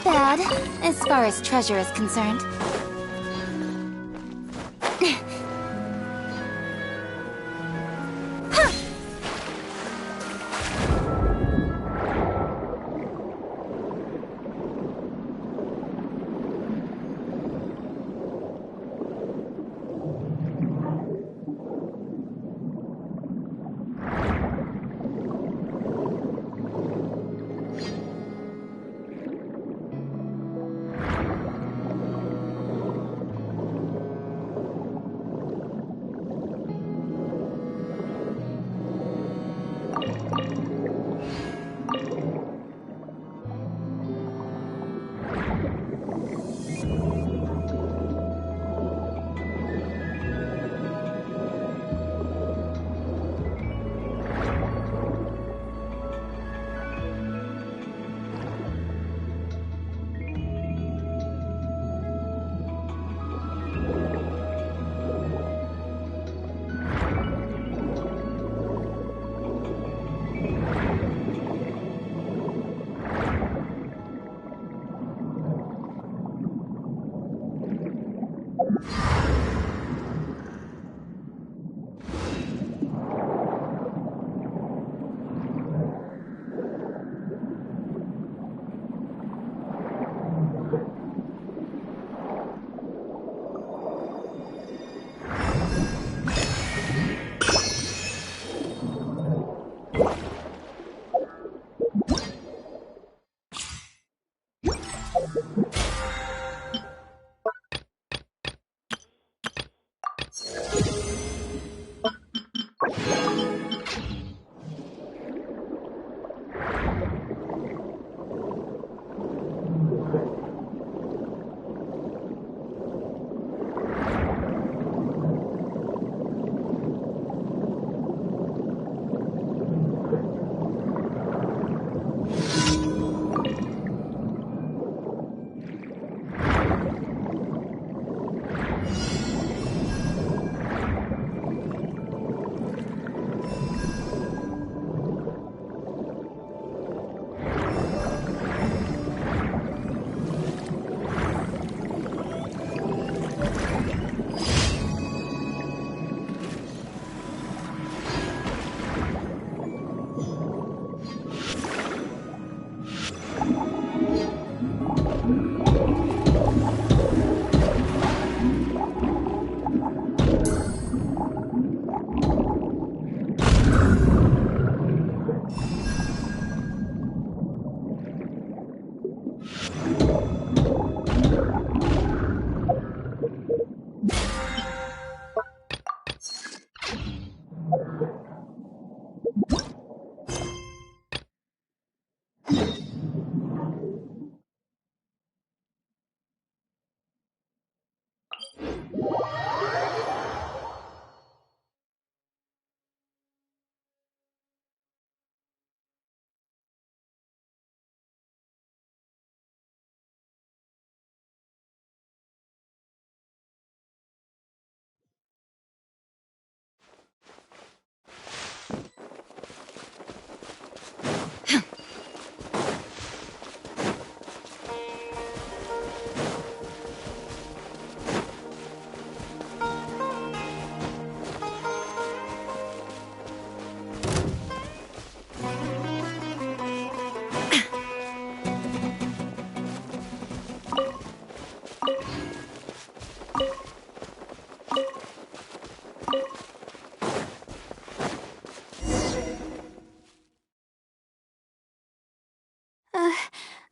Bad, as far as treasure is concerned.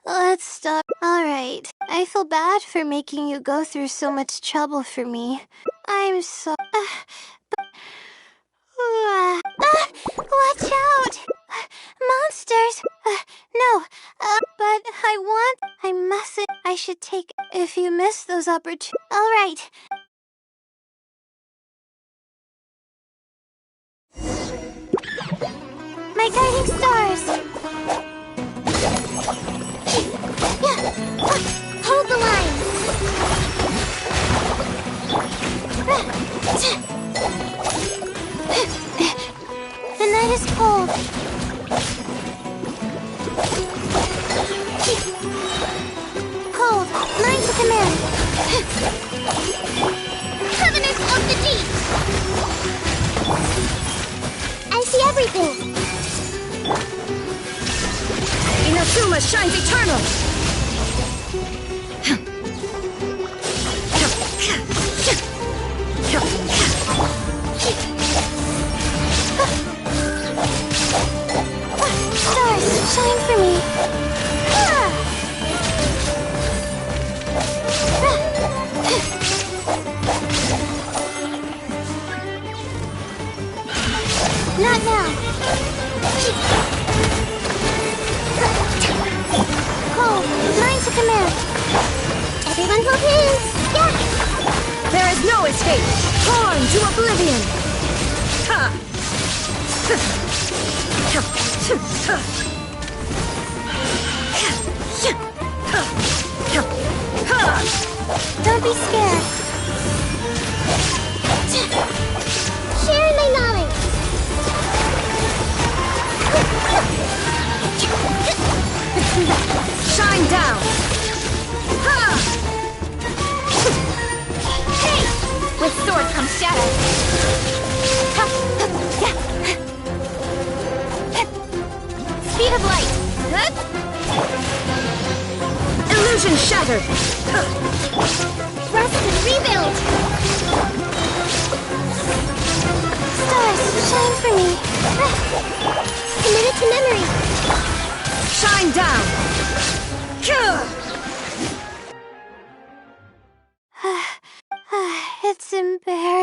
Let's stop. Alright. I feel bad for making you go through so much trouble for me. I'm so... watch out! Monsters! No, but I mustn't. I should take... If you miss those opportunities... Alright. My guiding stars! Hold the line! The night is cold. Cold, line to command. Covenant of the Deep! I see everything! Inazuma shines eternal! Stars, shine for me! Not now! Cold, line to command! Everyone hold hands! Yeah! There is no escape! Torn to oblivion! Ha! Don't be scared! Share my knowledge! Shine down! Hey! With sword comes shadow! Speed of light! Illusion shattered! Thrust and rebuild! Stars, shine for me! Committed to memory! Shine down!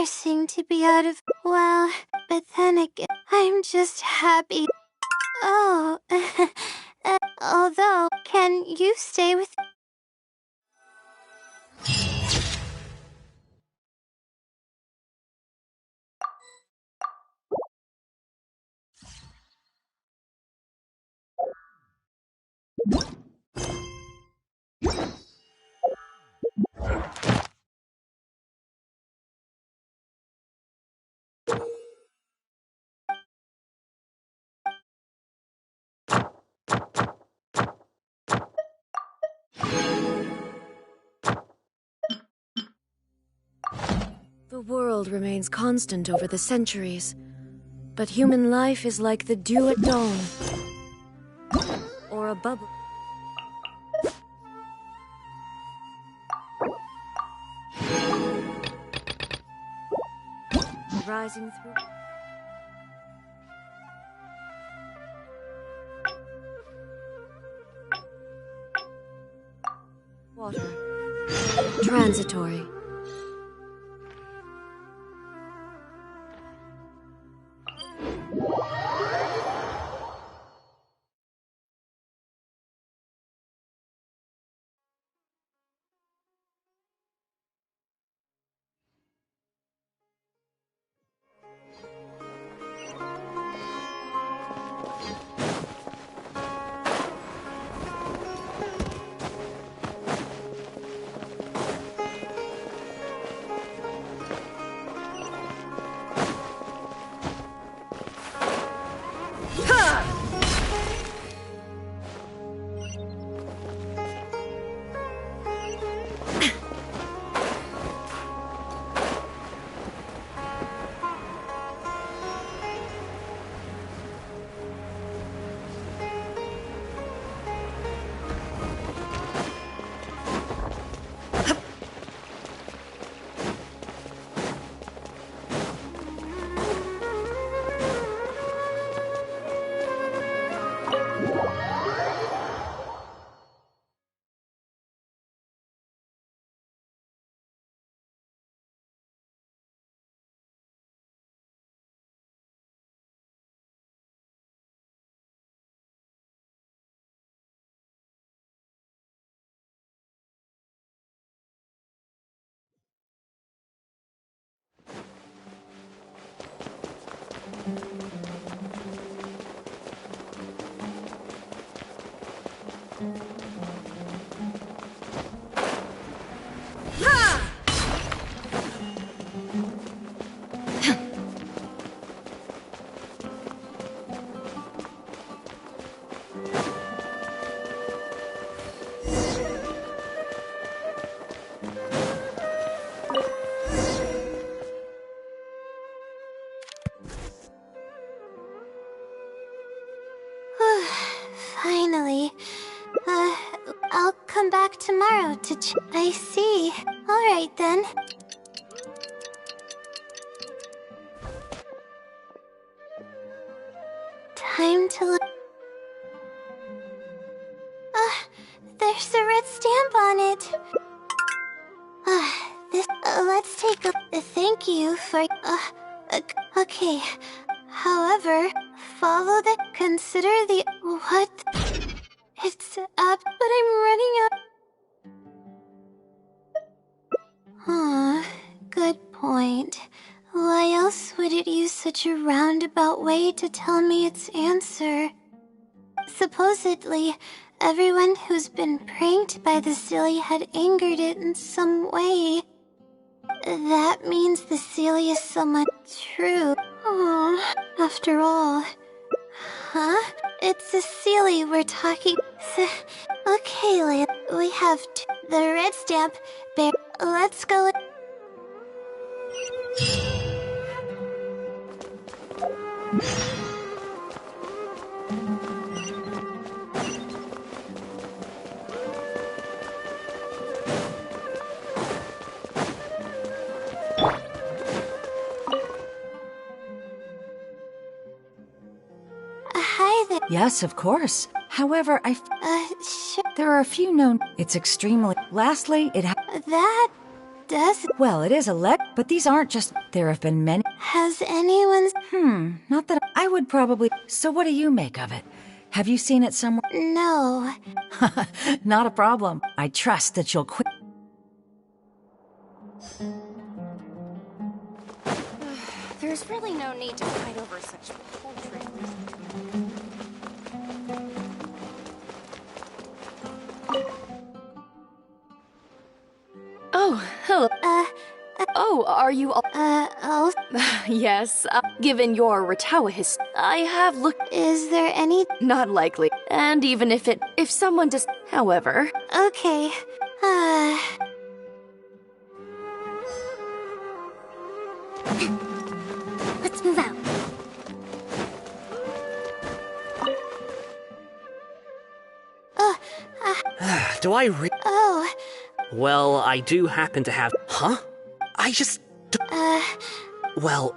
embarrassing to be out of... Well, but then again, I'm just happy. Oh, although, can you stay with... The world remains constant over the centuries, but human life is like the dew at dawn, or a bubble. Rising through... water. Transitory. Finally. I'll come back tomorrow to I see. Alright then. Time to look. There's a red stamp on it. This. Let's take a. Thank you for. Okay. However, follow the. Consider the. What? It's up, but I'm running out. Good point. Why else would it use such a roundabout way to tell me its answer? Supposedly, everyone who's been pranked by the silly had angered it in some way. That means the silly is somewhat true. After all. Huh? It's a silly we're talking. Okay, Leia. We have the red stamp. Bear. Let's go. Hi there. Yes, of course. However, Sure. there are a few known. It's extremely. Lastly, That does. Well, it is but these aren't just. There have been many. Has anyone... Not that I would probably. So what do you make of it? Have you seen it somewhere? No. Not a problem. I trust that you'll quit. There's really no need to fight over such poultry. Oh, hello. Oh, are you all... Oh... Yes, given your Ratawa history, I have looked... Is there any... Not likely. And even if someone does... However... Okay. Let's move out. Do I Oh... Well, I do happen to have... Huh? I just... Well,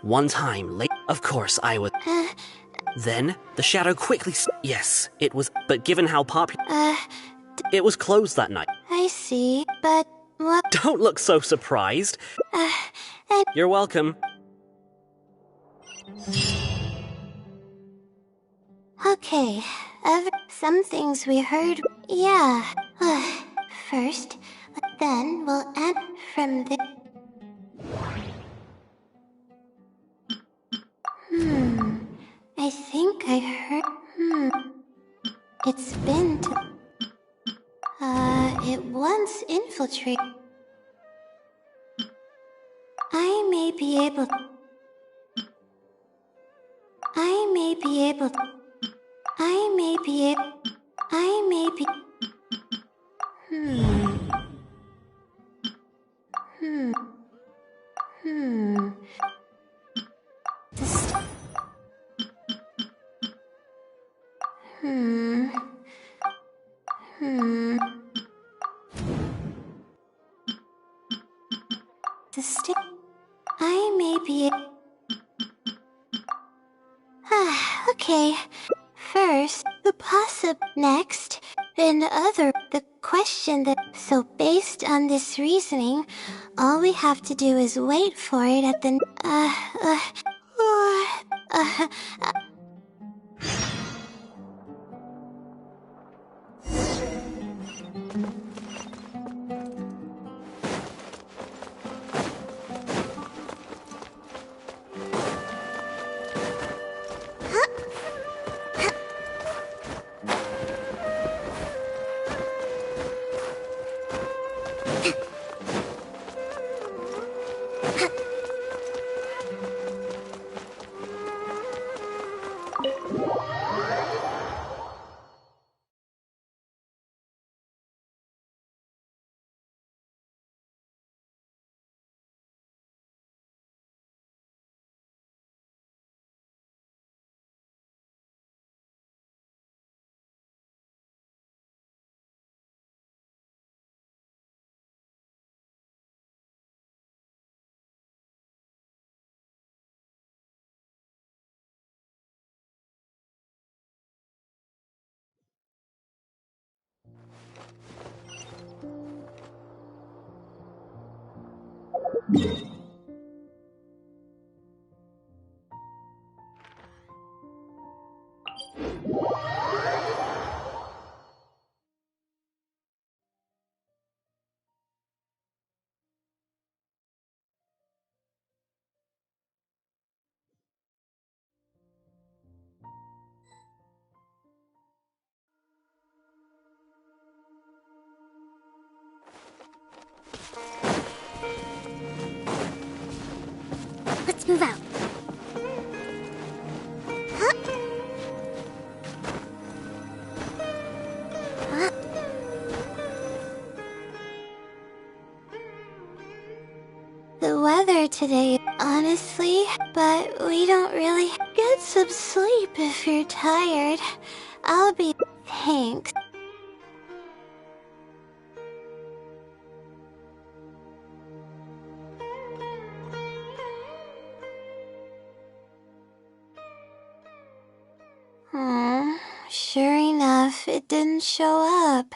One time, late... Of course, I was... Then, the shadow quickly... Yes, it was... But given how popular... It was closed that night. I see, but what... Don't look so surprised. You're welcome. Okay, some things we heard... Yeah. First, then we'll end from the... I think I heard... It's been to... It once infiltrated... I may be able... I may be able... I may be able... I may be... This... The stick... I may be... Okay. First, the next, the question that... So based on this reasoning, all we have to do is wait for it at the... Let's move out. The weather today, honestly, but we don't really... Get some sleep if you're tired. I'll be... Thanks. Sure enough, it didn't show up.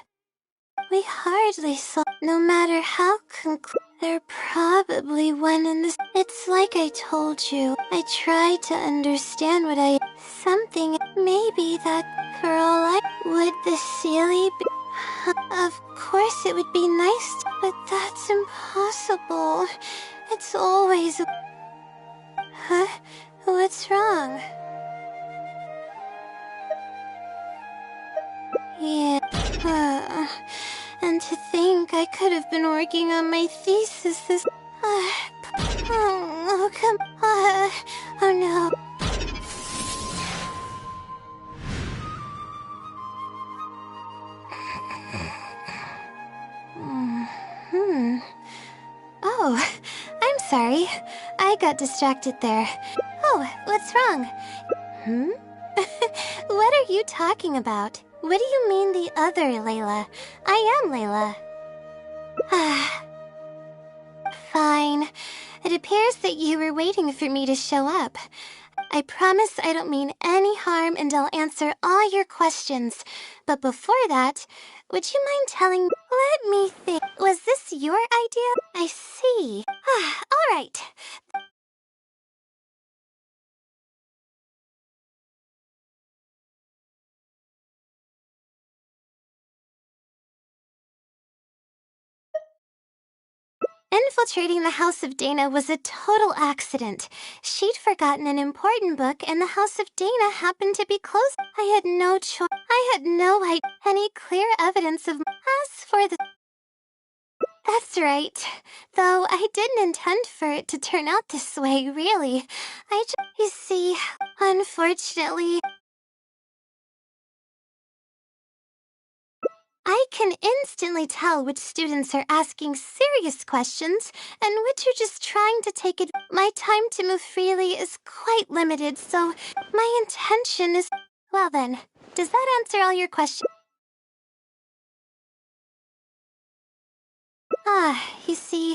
We hardly saw... No matter how There probably went in this. It's like I told you. I tried to understand what I. Something. Maybe that for all I. Would the Sealy be. Of course it would be nice, but that's impossible. It's always. Huh? What's wrong? Yeah. And to think I could have been working on my thesis this. Oh, come. Oh no. Oh, I'm sorry. I got distracted there. Oh, what's wrong? What are you talking about? What do you mean the other Layla? I am Layla. Fine. It appears that you were waiting for me to show up. I promise I don't mean any harm and I'll answer all your questions. But before that, would you mind telling me? Let me think. Was this your idea? I see. All right. Infiltrating the House of Dana was a total accident. She'd forgotten an important book, and the House of Dana happened to be closed. I had no choice. I had no idea. Any clear evidence of. As for the. That's right. Though I didn't intend for it to turn out this way, really. You see, unfortunately. I can instantly tell which students are asking serious questions and which are just trying to take it. My time to move freely is quite limited, so my intention is. Well then, does that answer all your questions? You see,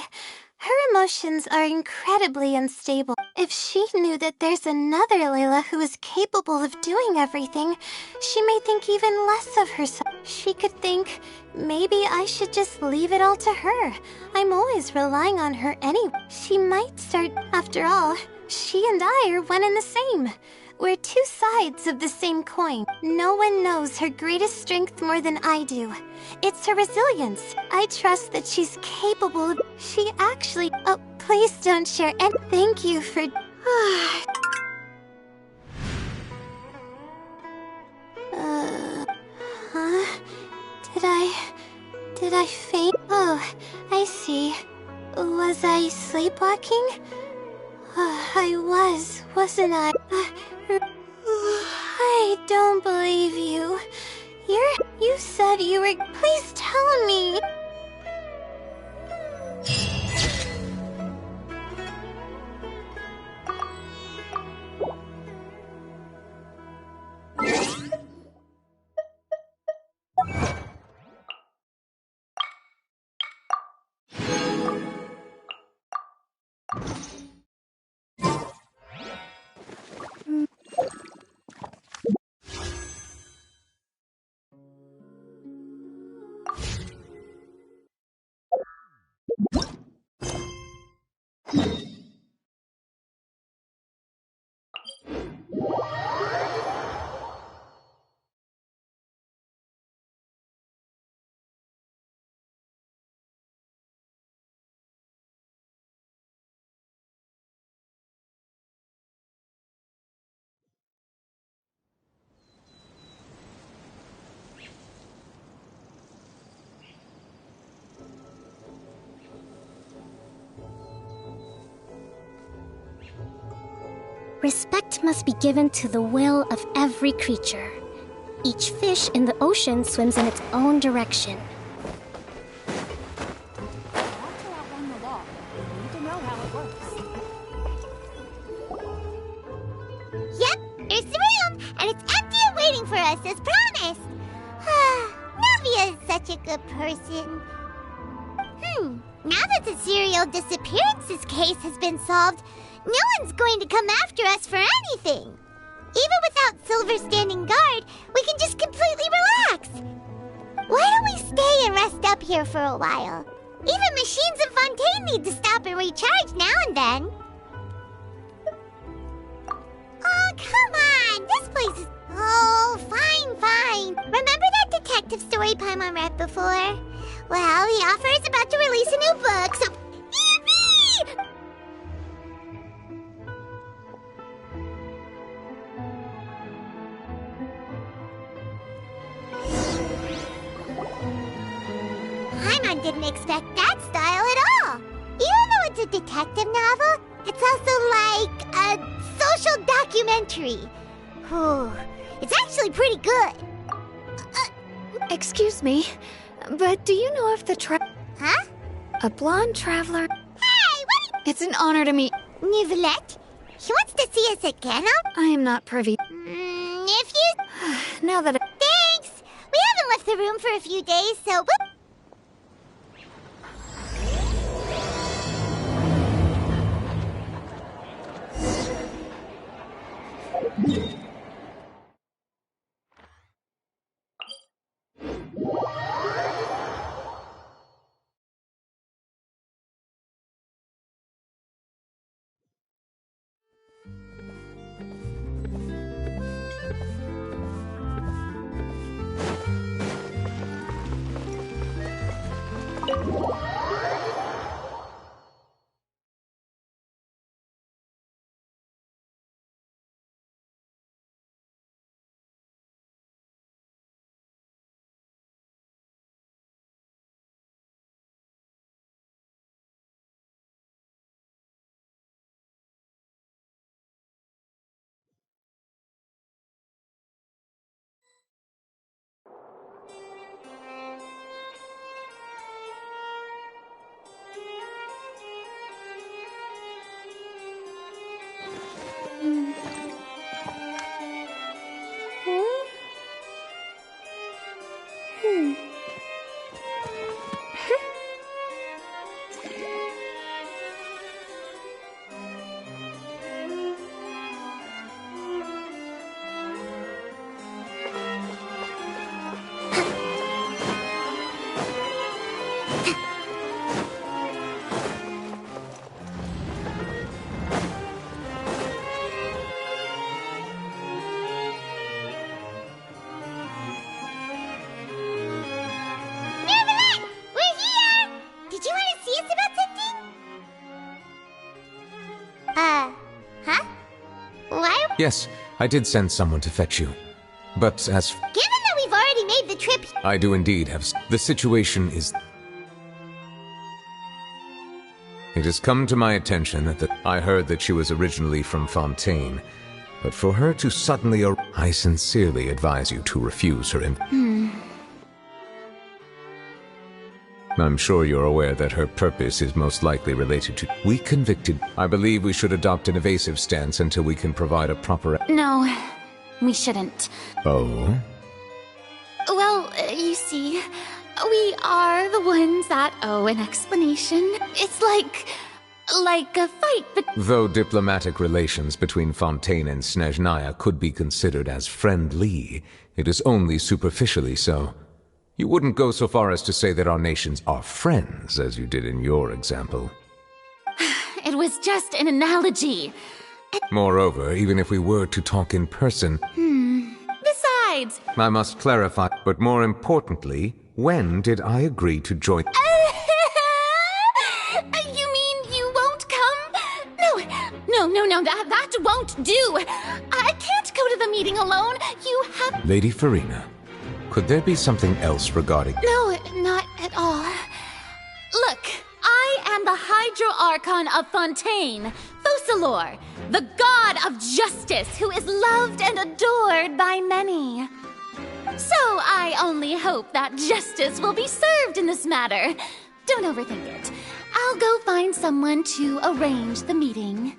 her emotions are incredibly unstable. If she knew that there's another Layla who is capable of doing everything, she may think even less of herself. She could think, maybe I should just leave it all to her. I'm always relying on her anyway. She might start. After all, she and I are one and the same. We're two sides of the same coin. No one knows her greatest strength more than I do. It's her resilience. I trust that she's capable of. She actually. Oh, please don't share. And thank you for. Huh? Did I faint? Oh, I see. Was I sleepwalking? I was, wasn't I? I don't believe you. You said you were. Please tell me. Respect must be given to the will of every creature. Each fish in the ocean swims in its own direction. Yep, there's the room, and it's empty and waiting for us as promised. Navia is such a good person. Now that the serial disappearances case has been solved, no one's going to come after us for anything. Even without Silver standing guard, we can just completely relax. Why don't we stay and rest up here for a while? Even machines in Fontaine need to stop and recharge now and then. Oh, come on! This place is... Oh, fine. Remember that detective story Paimon read before? Well, the author is about to release a new book, so... Yippee! Paimon didn't expect that style at all. Even though it's a detective novel, it's also like a social documentary. Whew. It's actually pretty good. Excuse me, but do you know if the Huh? A blonde traveler... Hey, what It's an honor to meet... Nicolette? She wants to see us again, huh? I am not privy... If you... Now that Thanks! We haven't left the room for a few days, so... Huh? Why? Yes, I did send someone to fetch you. But as... Given that we've already made the trip... I do indeed have... The situation is... It has come to my attention that I heard that she was originally from Fontaine. But for her to suddenly... I sincerely advise you to refuse her I'm sure you're aware that her purpose is most likely related to... We convicted... I believe we should adopt an evasive stance until we can provide a proper... No, we shouldn't. Oh? Well, you see, we are the ones that owe an explanation. It's like a fight, but... Though diplomatic relations between Fontaine and Snezhnaya could be considered as friendly, it is only superficially so. You wouldn't go so far as to say that our nations are friends, as you did in your example. It was just an analogy. Moreover, even if we were to talk in person... Besides... I must clarify, but more importantly, when did I agree to join... You mean you won't come? No, that won't do. I can't go to the meeting alone. You have... Lady Farina, could there be something else regarding... No, not at all. Look, I am the Hydro-Archon of Fontaine, Focalor, the god of justice who is loved and adored by many. So I only hope that justice will be served in this matter. Don't overthink it. I'll go find someone to arrange the meeting.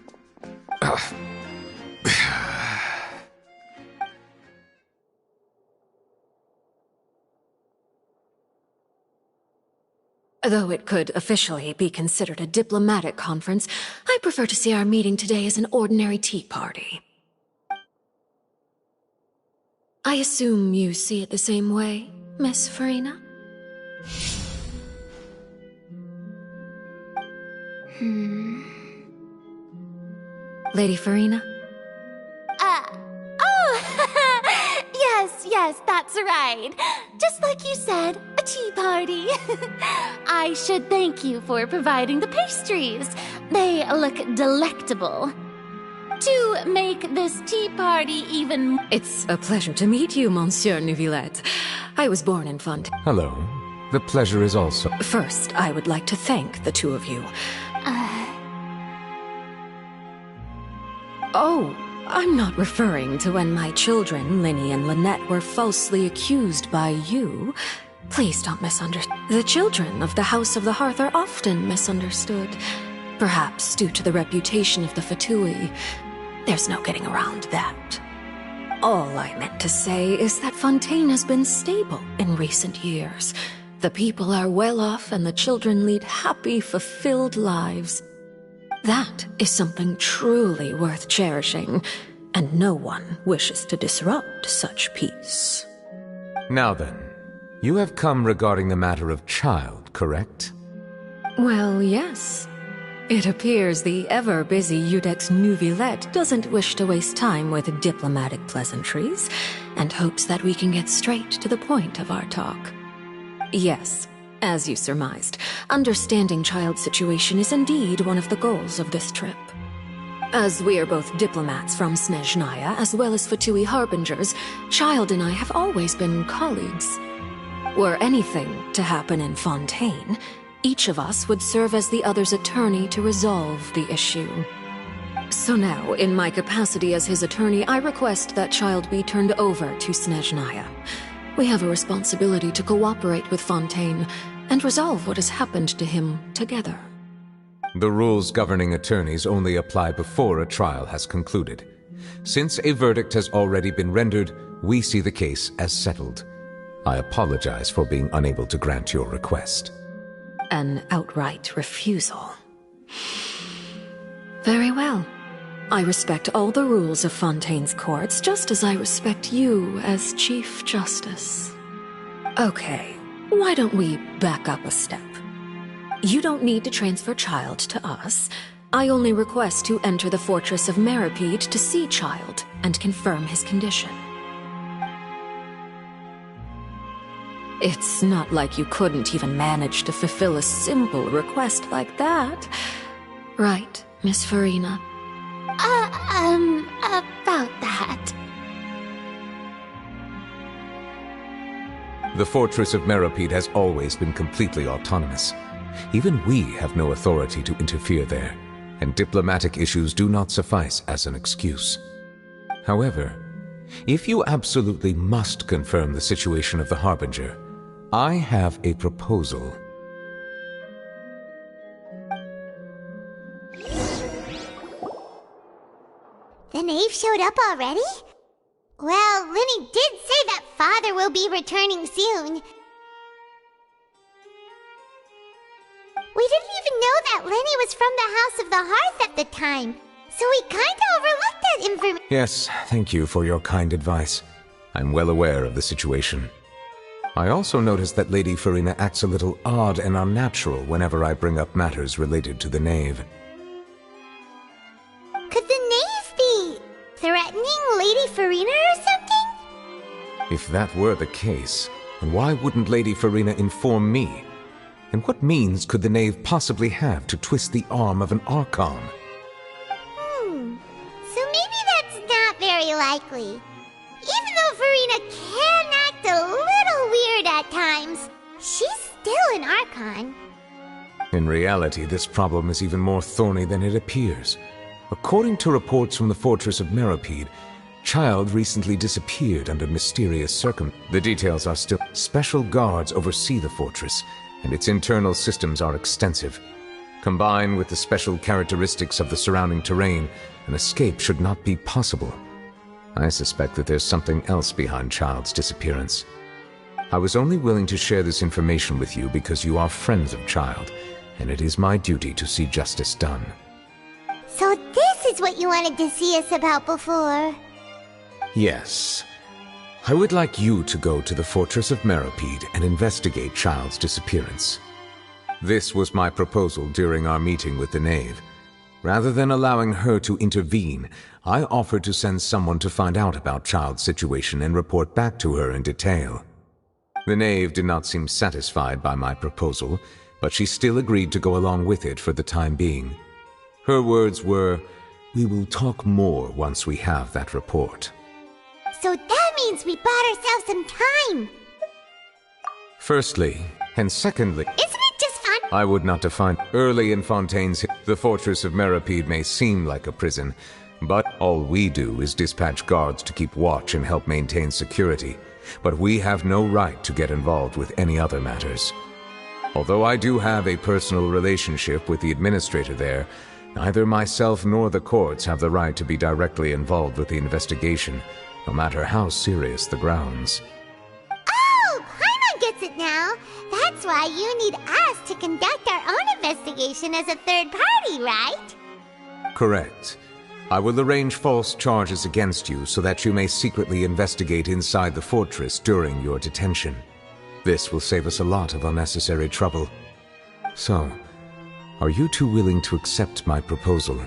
Though it could officially be considered a diplomatic conference, I prefer to see our meeting today as an ordinary tea party. I assume you see it the same way, Miss Farina? Lady Farina? Yes, that's right. Just like you said, a tea party. I should thank you for providing the pastries. They look delectable. To make this tea party even... It's a pleasure to meet you, Monsieur Neuvillette. I was born in Fontaine. Hello. The pleasure is also... First, I would like to thank the two of you. Oh, I'm not referring to when my children, Linny and Lynette, were falsely accused by you. Please don't misunderstand. The children of the House of the Hearth are often misunderstood. Perhaps due to the reputation of the Fatui. There's no getting around that. All I meant to say is that Fontaine has been stable in recent years. The people are well off and the children lead happy, fulfilled lives. That is something truly worth cherishing, and no one wishes to disrupt such peace. Now then, you have come regarding the matter of child, correct? Well, yes. It appears the ever-busy Iudex Neuvillette doesn't wish to waste time with diplomatic pleasantries, and hopes that we can get straight to the point of our talk. Yes, as you surmised, understanding child's situation is indeed one of the goals of this trip. As we are both diplomats from Snezhnaya as well as Fatui harbingers, Child and I have always been colleagues. Were anything to happen in Fontaine, each of us would serve as the other's attorney to resolve the issue. So now, in my capacity as his attorney, I request that Child be turned over to Snezhnaya. We have a responsibility to cooperate with Fontaine and resolve what has happened to him together. The rules governing attorneys only apply before a trial has concluded. Since a verdict has already been rendered, we see the case as settled. I apologize for being unable to grant your request. An outright refusal. Very well. I respect all the rules of Fontaine's courts, just as I respect you as Chief Justice. Okay, why don't we back up a step? You don't need to transfer Child to us. I only request to enter the fortress of Meripede to see Child and confirm his condition. It's not like you couldn't even manage to fulfill a simple request like that. Right, Miss Farina? About that. The fortress of Meripede has always been completely autonomous. Even we have no authority to interfere there, and diplomatic issues do not suffice as an excuse. However, if you absolutely must confirm the situation of the Harbinger, I have a proposal. The knave showed up already? Well, Linny did say that Father will be returning soon. We didn't even know that Linny was from the House of the Hearth at the time, so we kinda overlooked that information. Yes, thank you for your kind advice. I'm well aware of the situation. I also noticed that Lady Farina acts a little odd and unnatural whenever I bring up matters related to the knave. Could the knave be threatening Lady Farina or something? If that were the case, then why wouldn't Lady Farina inform me? And what means could the knave possibly have to twist the arm of an Archon? So maybe that's not very likely. Even though Farina can act a little weird at times, she's still an Archon. In reality, this problem is even more thorny than it appears. According to reports from the fortress of Meripede, Child recently disappeared under mysterious circumstances. The details are still... Special guards oversee the fortress, and its internal systems are extensive. Combined with the special characteristics of the surrounding terrain, an escape should not be possible. I suspect that there's something else behind Child's disappearance. I was only willing to share this information with you because you are friends of Child, and it is my duty to see justice done. So this is what you wanted to see us about before. Yes. I would like you to go to the fortress of Meripede and investigate Child's disappearance. This was my proposal during our meeting with the knave. Rather than allowing her to intervene, I offered to send someone to find out about Child's situation and report back to her in detail. The knave did not seem satisfied by my proposal, but she still agreed to go along with it for the time being. Her words were, "We will talk more once we have that report." So that means we bought ourselves some time. Firstly, and secondly, Isn't it just fun? I would not define early in Fontaine's. The fortress of Meripede may seem like a prison, but all we do is dispatch guards to keep watch and help maintain security. But we have no right to get involved with any other matters. Although I do have a personal relationship with the administrator there, neither myself nor the courts have the right to be directly involved with the investigation, no matter how serious the grounds. Oh, Paimon gets it now. That's why you need us to conduct our own investigation as a third party, right? Correct. I will arrange false charges against you so that you may secretly investigate inside the fortress during your detention. This will save us a lot of unnecessary trouble. So, are you two willing to accept my proposal?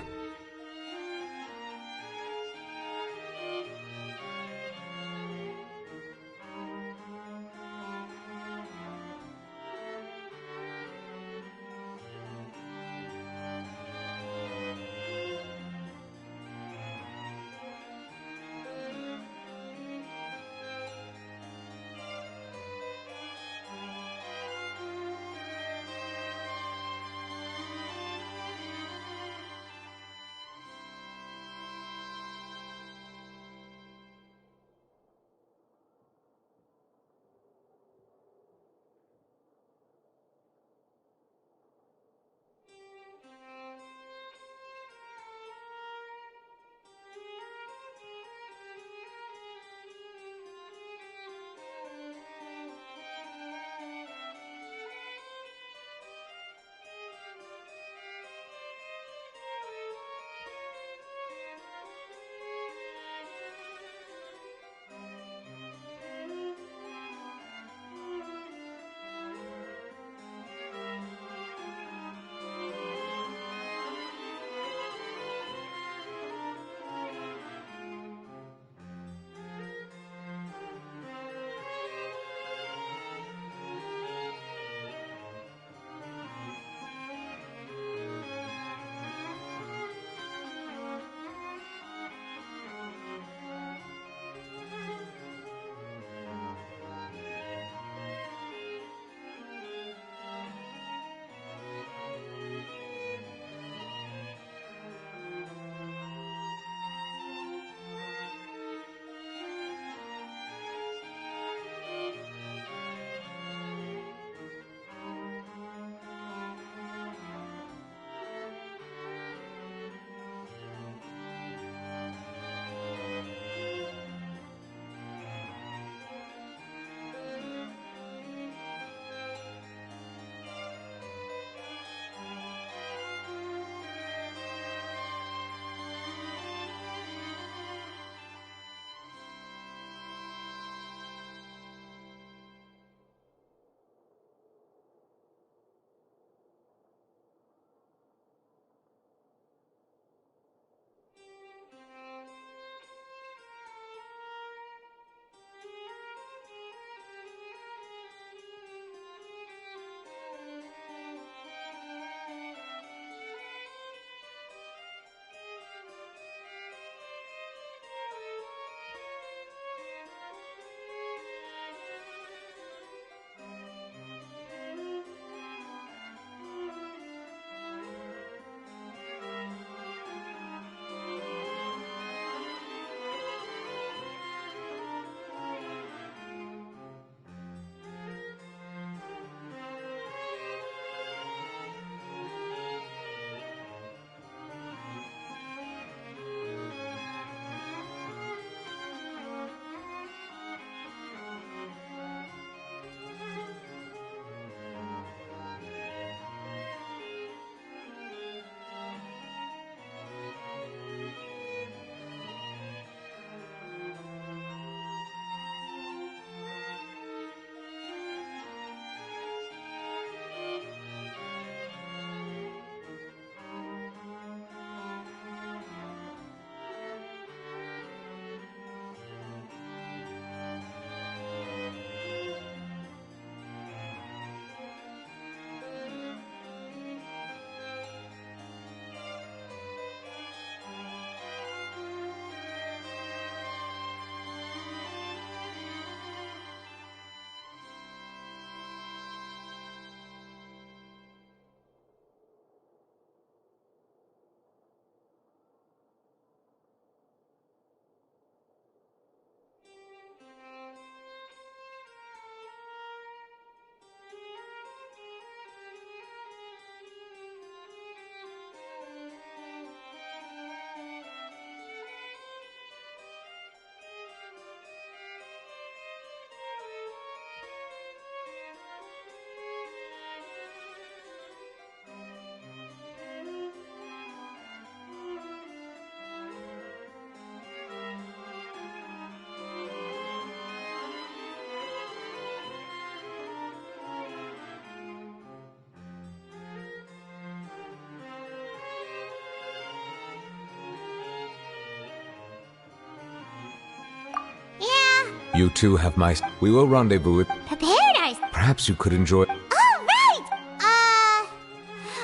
You two have my... We will rendezvous with... Prepared ours. Perhaps you could enjoy... Oh, right!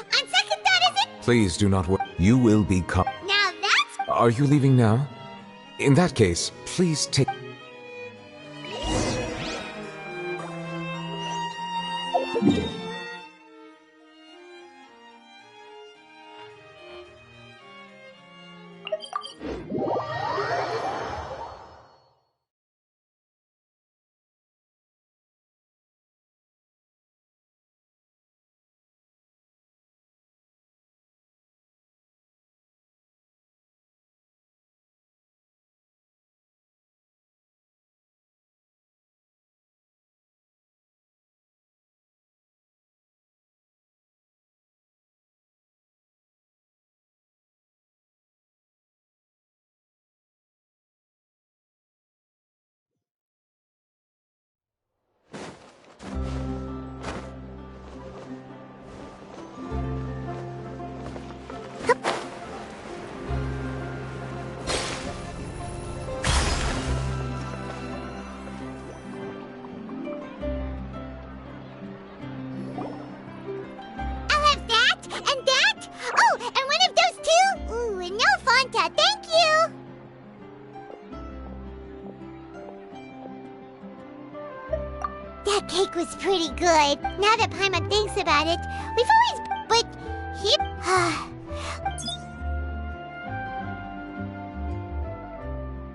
On second thought, is it? Please do not worry. You will be Now that's... Are you leaving now? In that case, please take... I'll have that, and that. Oh, and one of those two. Ooh, and no Fanta, thank you. That cake was pretty good. Now that Paimon thinks about it, we've always... But here...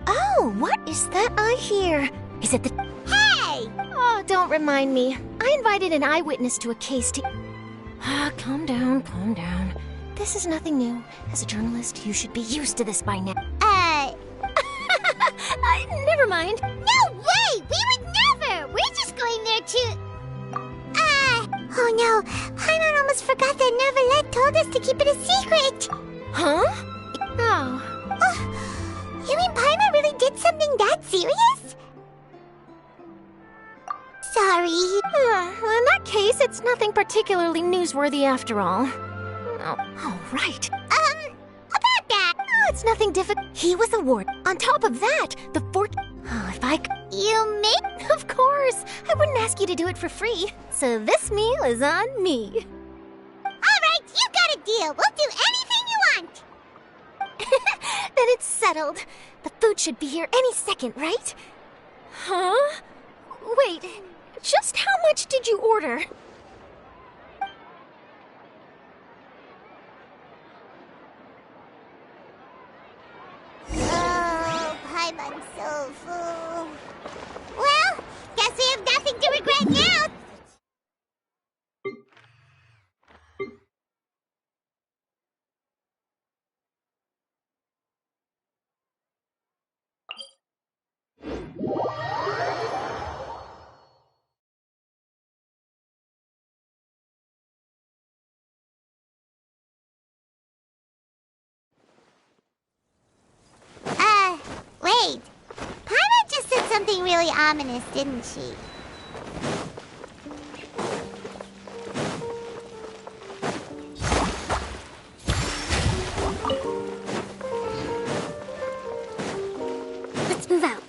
Oh, what is that I hear? Is it the... Hey! Oh, don't remind me. I invited an eyewitness to a case to... calm down, calm down. This is nothing new. As a journalist, you should be used to this by now. Never mind. No way! We would never! We're just going there to... Oh no, Paimon almost forgot that Neverlet told us to keep it a secret. Huh? Oh. You mean Paimon really did something that serious? Sorry. Well, in that case, it's nothing particularly newsworthy after all. Oh, right. About that. Oh, it's nothing difficult. He was a ward. On top of that, the fort... Oh, if I... You mean? Of course. I wouldn't ask you to do it for free. So this meal is on me. Alright, you got a deal. We'll do anything you want. Then it's settled. The food should be here any second, right? Huh? Wait, just how much did you order? Oh, Paimon's so full. Well, guess we have nothing to regret now. Wait. Paimon just said something really ominous, didn't she? Let's move out.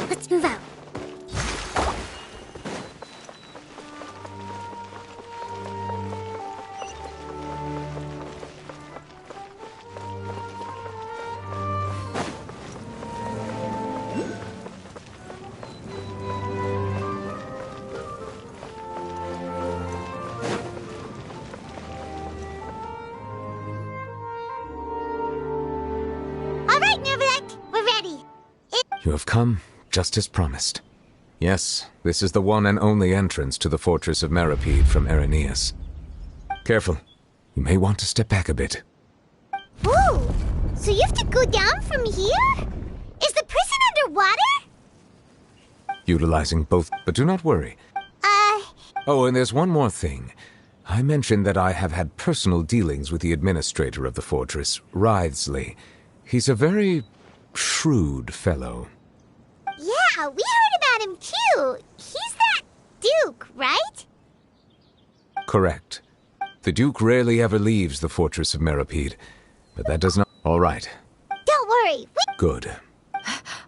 Let's move out. All right, Neverlet, we're ready. You have come, just as promised. Yes, this is the one and only entrance to the fortress of Meripede from Irenaeus. Careful. You may want to step back a bit. Ooh, so you have to go down from here? Is the prison underwater? Utilizing both, but do not worry. Oh, and there's one more thing. I mentioned that I have had personal dealings with the administrator of the fortress, Wriothesley. He's a very shrewd fellow. Yeah, we heard about him too. He's Duke, right? Correct. The Duke rarely ever leaves the fortress of Meripede, but that does not... All right. Don't worry, Good.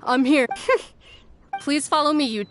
I'm here. Please follow me, you...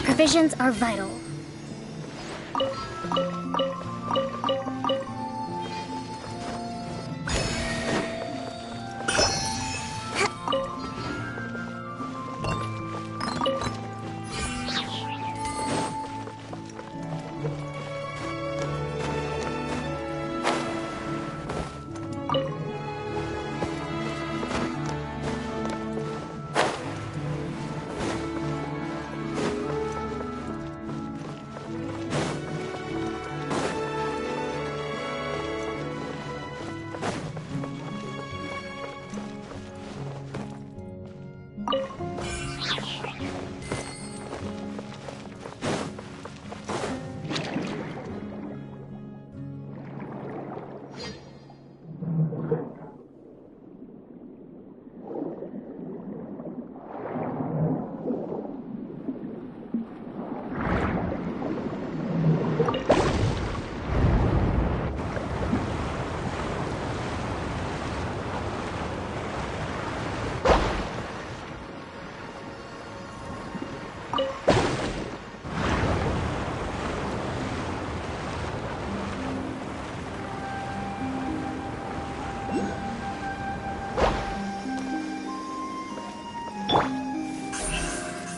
Provisions are vital.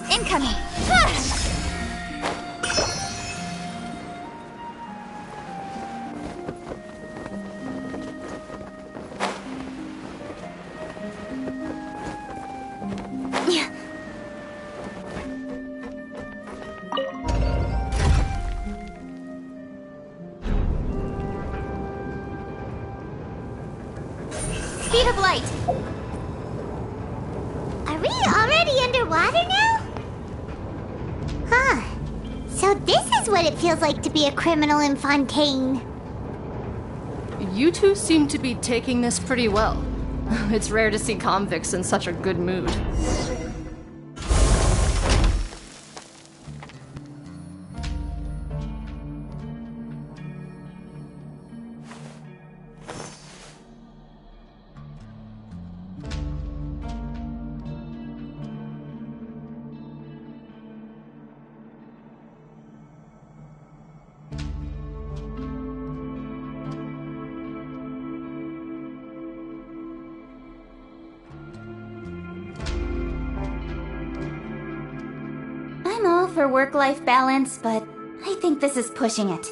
Incoming! Speed of light! Are we already underwater now? Huh. So this is what it feels like to be a criminal in Fontaine. You two seem to be taking this pretty well. It's rare to see convicts in such a good mood. all for work-life balance, but I think this is pushing it.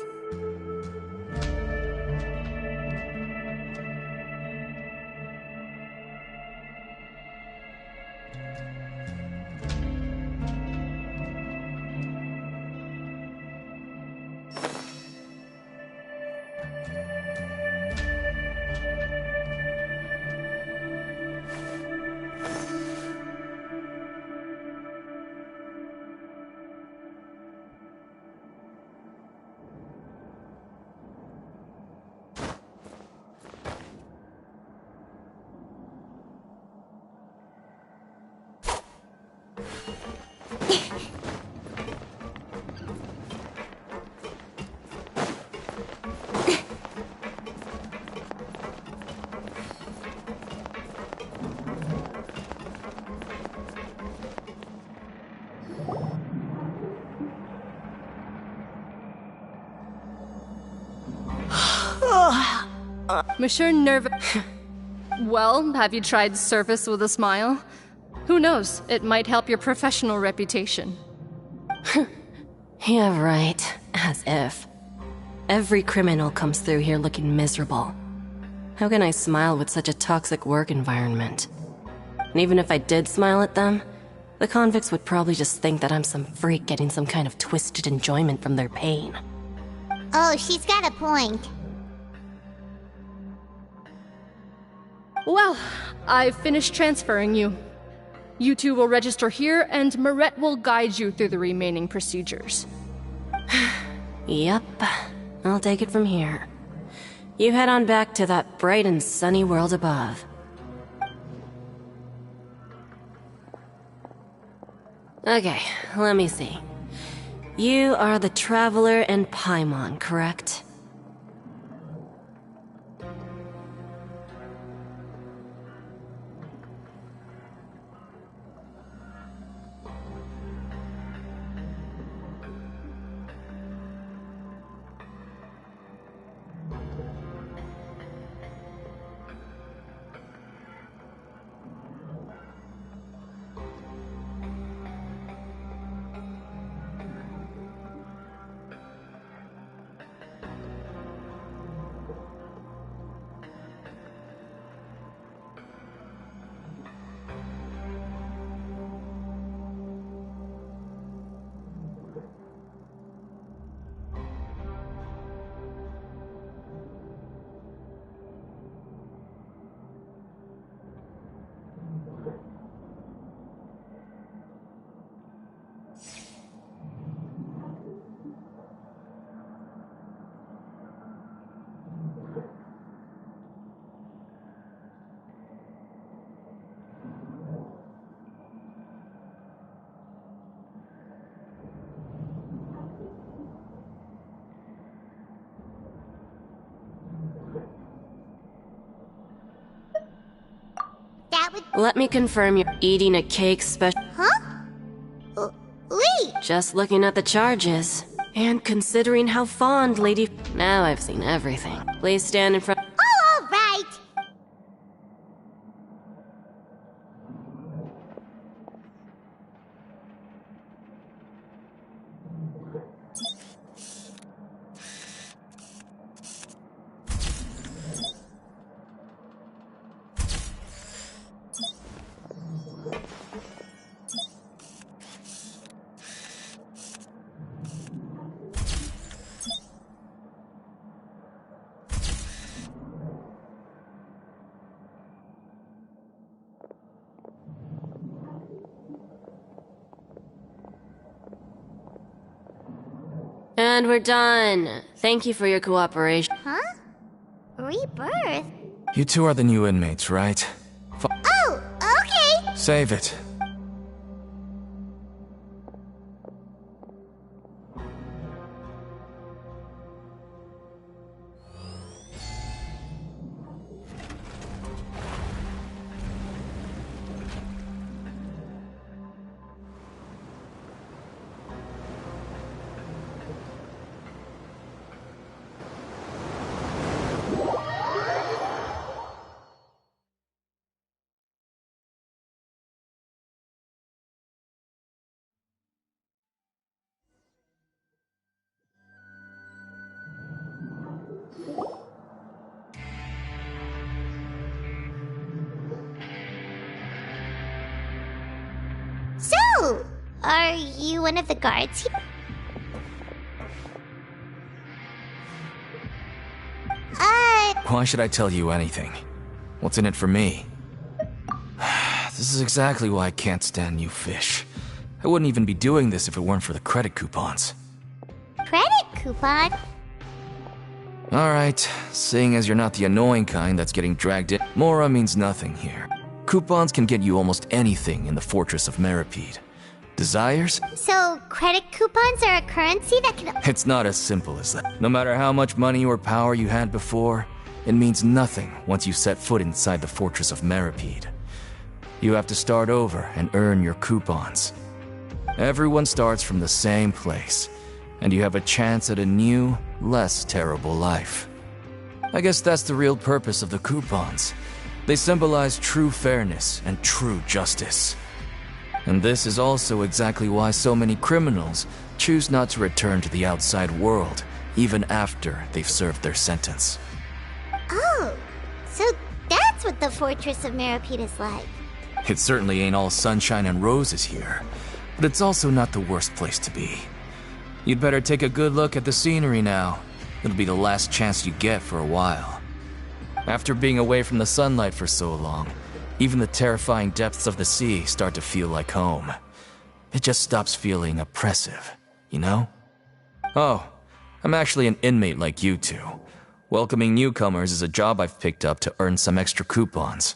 Monsieur Nerve. Well, have you tried Surface with a smile? Who knows, it might help your professional reputation. Yeah, right. As if. Every criminal comes through here looking miserable. How can I smile with such a toxic work environment? And even if I did smile at them, the convicts would probably just think that I'm some freak getting some kind of twisted enjoyment from their pain. Oh, she's got a point. Well, I've finished transferring you. You two will register here, and Marette will guide you through the remaining procedures. Yep, I'll take it from here. You head on back to that bright and sunny world above. Okay, let me see. You are the Traveler and Paimon, correct? Let me confirm you're eating a cake special. Huh? Wait! Just looking at the charges. And considering how fond Lady... Now I've seen everything. Please stand in front... Oh, all right! And we're done. Thank you for your cooperation. Huh? Rebirth? You two are the new inmates, right? Oh, okay! Save it. Are you one of the guards here? Why should I tell you anything? What's in it for me? This is exactly why I can't stand new fish. I wouldn't even be doing this if it weren't for the credit coupons. Credit coupon? Alright, seeing as you're not the annoying kind that's getting dragged in, Mora means nothing here. Coupons can get you almost anything in the Fortress of Meripede. Desires? So, credit coupons are a currency that can... It's not as simple as that. No matter how much money or power you had before, it means nothing once you set foot inside the Fortress of Meripede. You have to start over and earn your coupons. Everyone starts from the same place, and you have a chance at a new, less terrible life. I guess that's the real purpose of the coupons. They symbolize true fairness and true justice. And this is also exactly why so many criminals choose not to return to the outside world, even after they've served their sentence. Oh, so that's what the Fortress of Meripede is like. It certainly ain't all sunshine and roses here, but it's also not the worst place to be. You'd better take a good look at the scenery now. It'll be the last chance you get for a while. After being away from the sunlight for so long, even the terrifying depths of the sea start to feel like home. It just stops feeling oppressive, you know? Oh, I'm actually an inmate like you two. Welcoming newcomers is a job I've picked up to earn some extra coupons.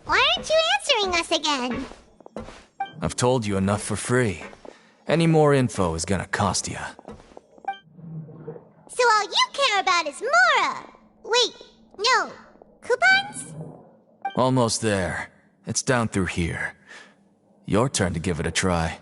Why aren't you answering us again? I've told you enough for free. Any more info is gonna cost you. So all you care about is Mora! Wait, no. Coupons? Almost there. It's down through here. Your turn to give it a try.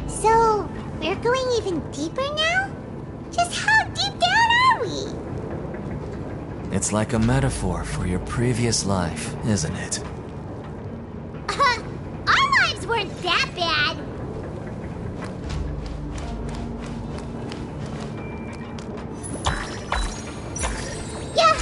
So, we're going even deeper now? Just how deep down are we? It's like a metaphor for your previous life, isn't it? Our lives weren't that bad. Yeah.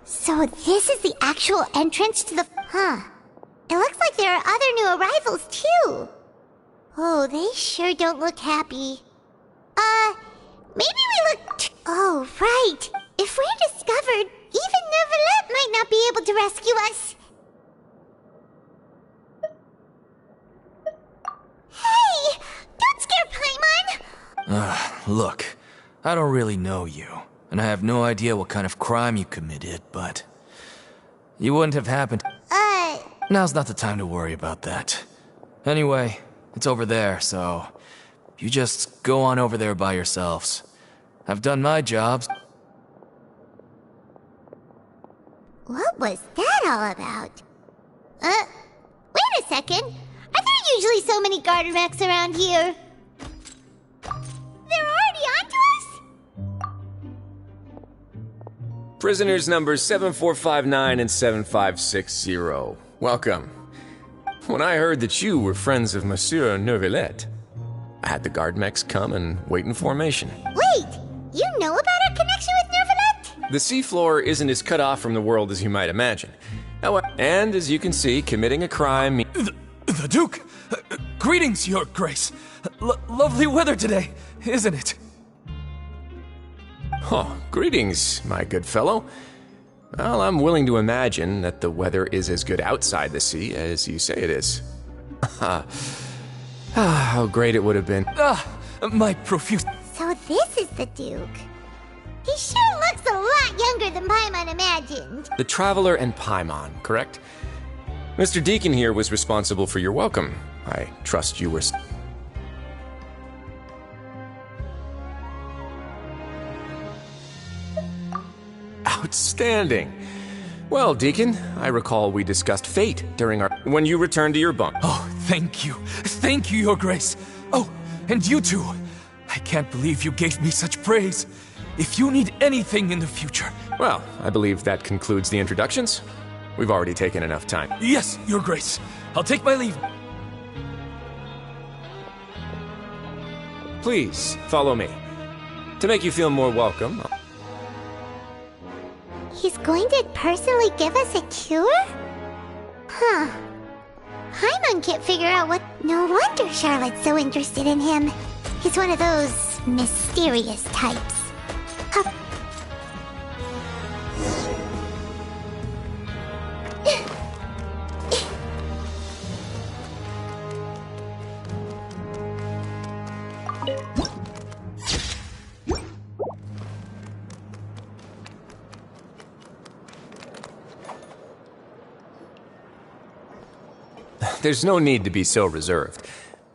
So this is the actual entrance to the... It looks like there are other new arrivals, too. Oh, they sure don't look happy. Maybe we look... Oh, right. If we're discovered, even Neuvillette might not be able to rescue us. Hey! Don't scare Paimon! Look, I don't really know you. And I have no idea what kind of crime you committed, but... You wouldn't have happened... Now's not the time to worry about that. Anyway, it's over there, so... You just go on over there by yourselves. I've done my jobs. What was that all about? Wait a second. Are there usually so many Gardermechs around here? They're already onto us? Prisoners numbers 7459 and 7560. Welcome. When I heard that you were friends of Monsieur Neuvillette, I had the Gardermechs come and wait in formation. Wait! You know about our a connection with Nervalet? The seafloor isn't as cut off from the world as you might imagine. However, and as you can see, committing a crime... The Duke! Greetings, Your Grace. Lovely weather today, isn't it? Oh, greetings, my good fellow. Well, I'm willing to imagine that the weather is as good outside the sea as you say it is. How great it would have been. My profuse... So this is the Duke. He sure looks a lot younger than Paimon imagined. The Traveler and Paimon, correct? Mr. Deacon here was responsible for your welcome. I trust you were... Outstanding. Well, Deacon, I recall we discussed fate during our... when you returned to your bunk. Oh, thank you. Thank you, Your Grace. Oh, and you too. I can't believe you gave me such praise. If you need anything in the future... Well, I believe that concludes the introductions. We've already taken enough time. Yes, Your Grace. I'll take my leave. Please, follow me. To make you feel more welcome... He's going to personally give us a cure? Huh. Paimon can't figure out what... No wonder Charlotte's so interested in him. He's one of those mysterious types. There's no need to be so reserved.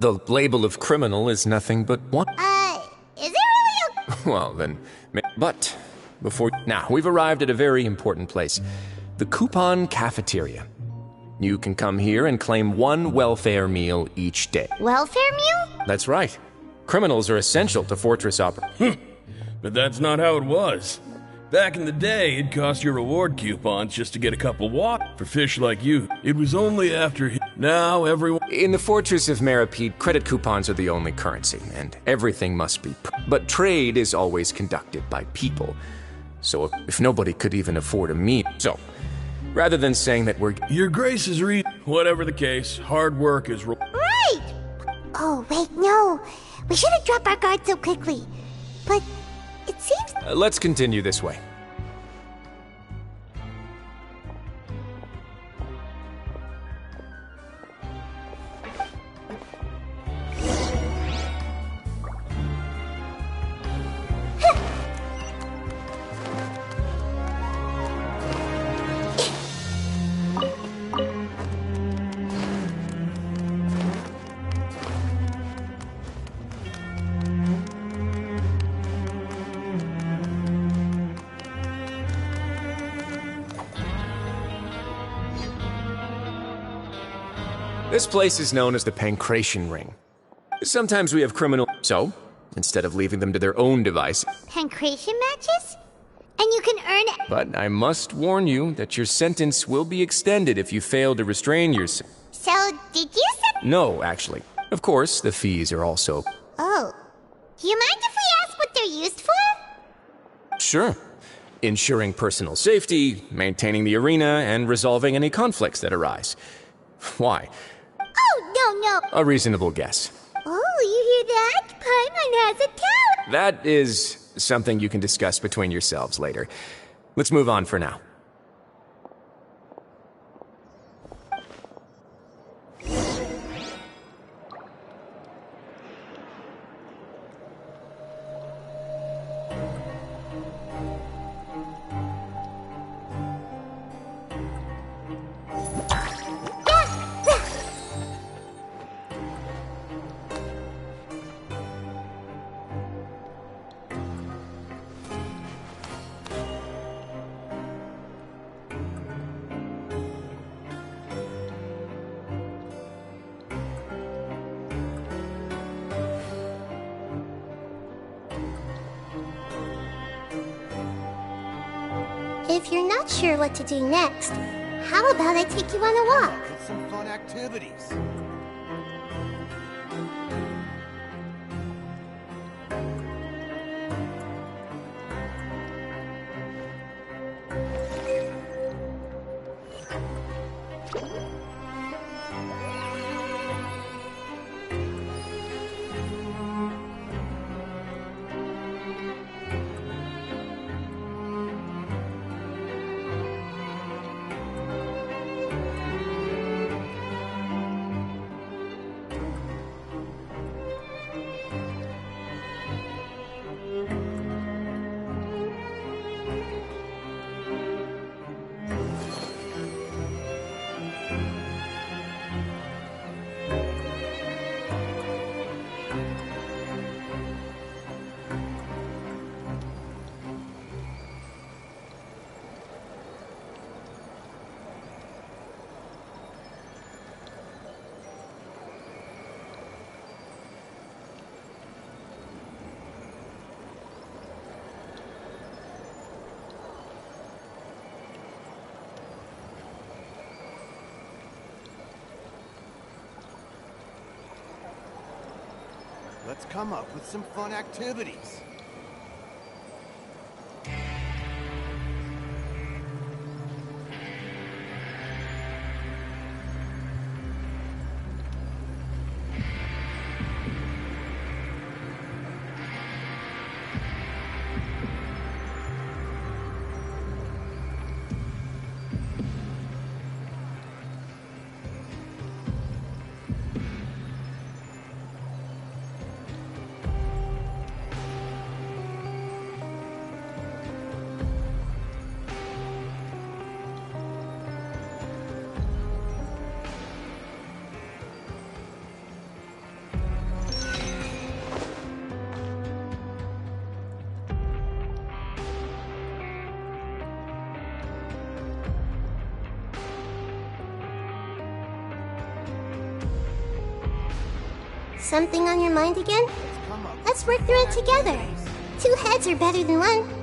The label of criminal is nothing but one. Is it really a... Well, then... But, before... Now, we've arrived at a very important place. The Coupon Cafeteria. You can come here and claim one welfare meal each day. Welfare meal? That's right. Criminals are essential to Fortress Opera. But that's not how it was. Back in the day, it cost your reward coupons just to get a cup of water. For fish like you, it was only after... Now everyone... In the Fortress of Meripede, credit coupons are the only currency, and everything must be... But trade is always conducted by people. So if nobody could even afford a meal... So, rather than saying that we're... Your Grace is Whatever the case, hard work is... Right! Oh, wait, no. We shouldn't drop our guard so quickly. But it seems... let's continue this way. This place is known as the Pancration Ring. Sometimes we have criminal... So, instead of leaving them to their own device... Pancration matches? And you can earn... But I must warn you that your sentence will be extended if you fail to restrain yourself. So, did you say... No, actually. Of course, the fees are also... Oh. Do you mind if we ask what they're used for? Sure. Ensuring personal safety, maintaining the arena, and resolving any conflicts that arise. Why? Oh, no. A reasonable guess. Oh, you hear that? Paimon has a talent. That is something you can discuss between yourselves later. Let's move on for now. If you're not sure what to do next, how about I take you on a walk? Some fun activities. Let's come up with some fun activities. Something on your mind again? Let's work through it together. 2 heads are better than 1.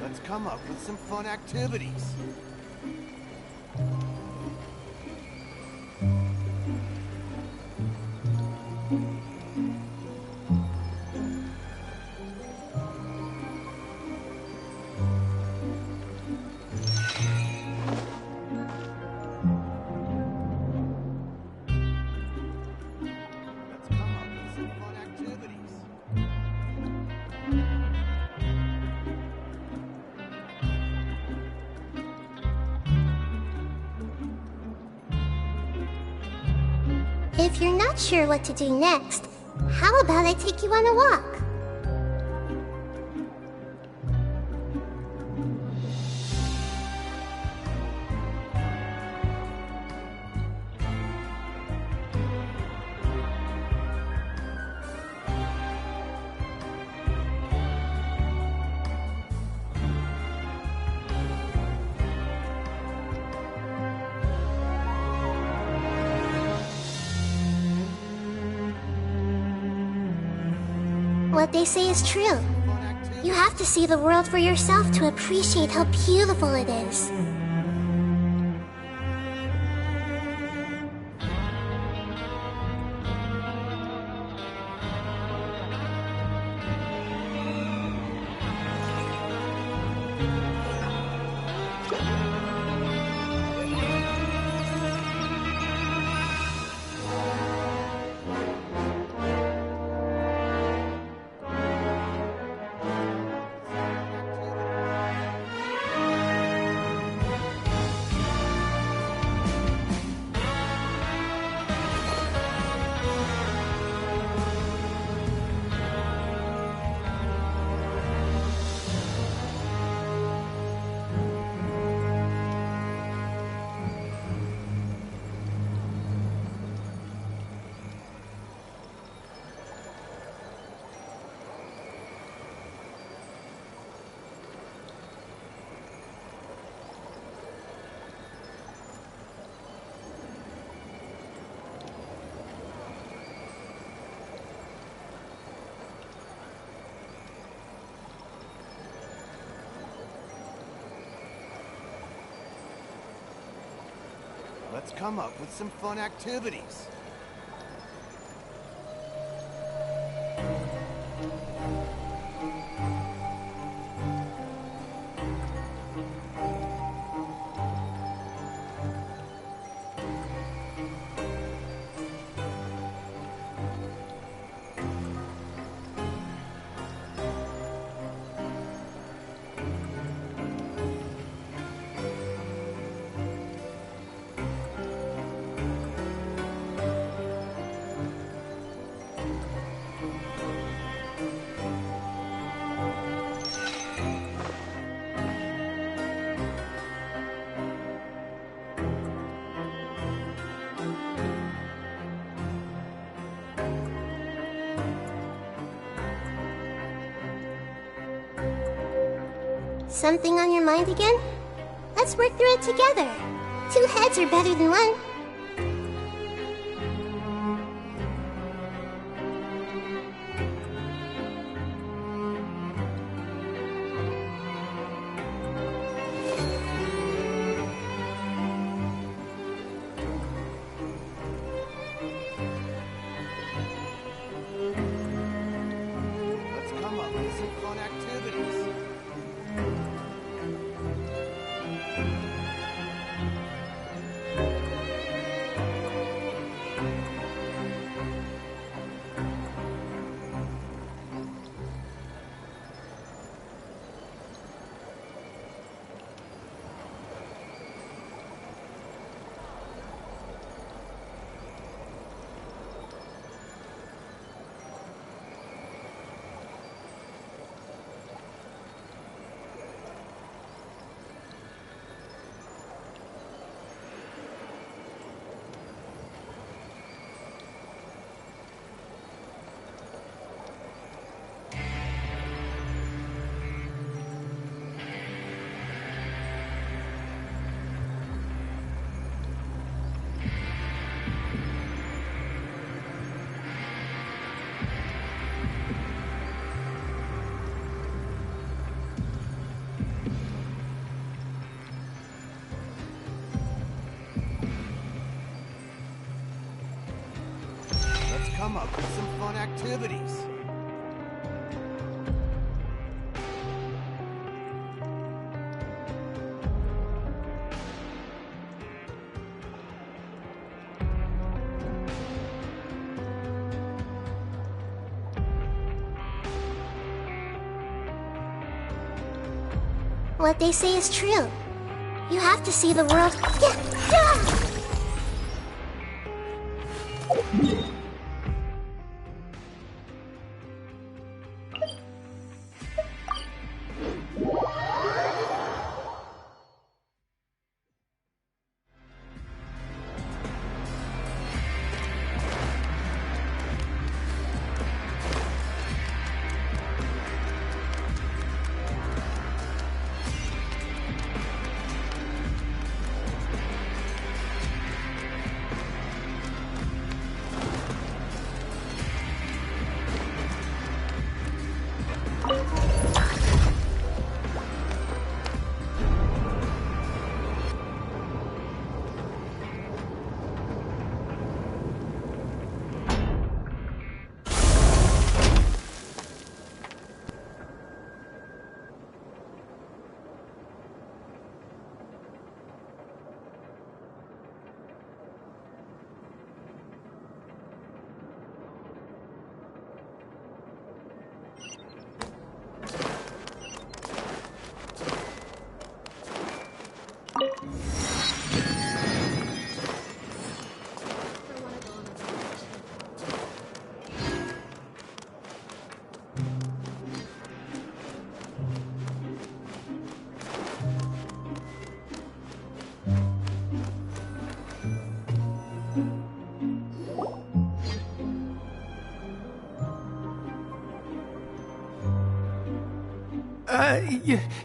Let's come up with some fun activities. If you're not sure what to do next, how about I take you on a walk? What they say is true. You have to see the world for yourself to appreciate how beautiful it is. Let's come up with some fun activities. Something on your mind again? Let's work through it together. 2 heads are better than 1. Let's come up with some fun activities. Let's come up with some fun activities. What they say is true. You have to see the world. Yeah.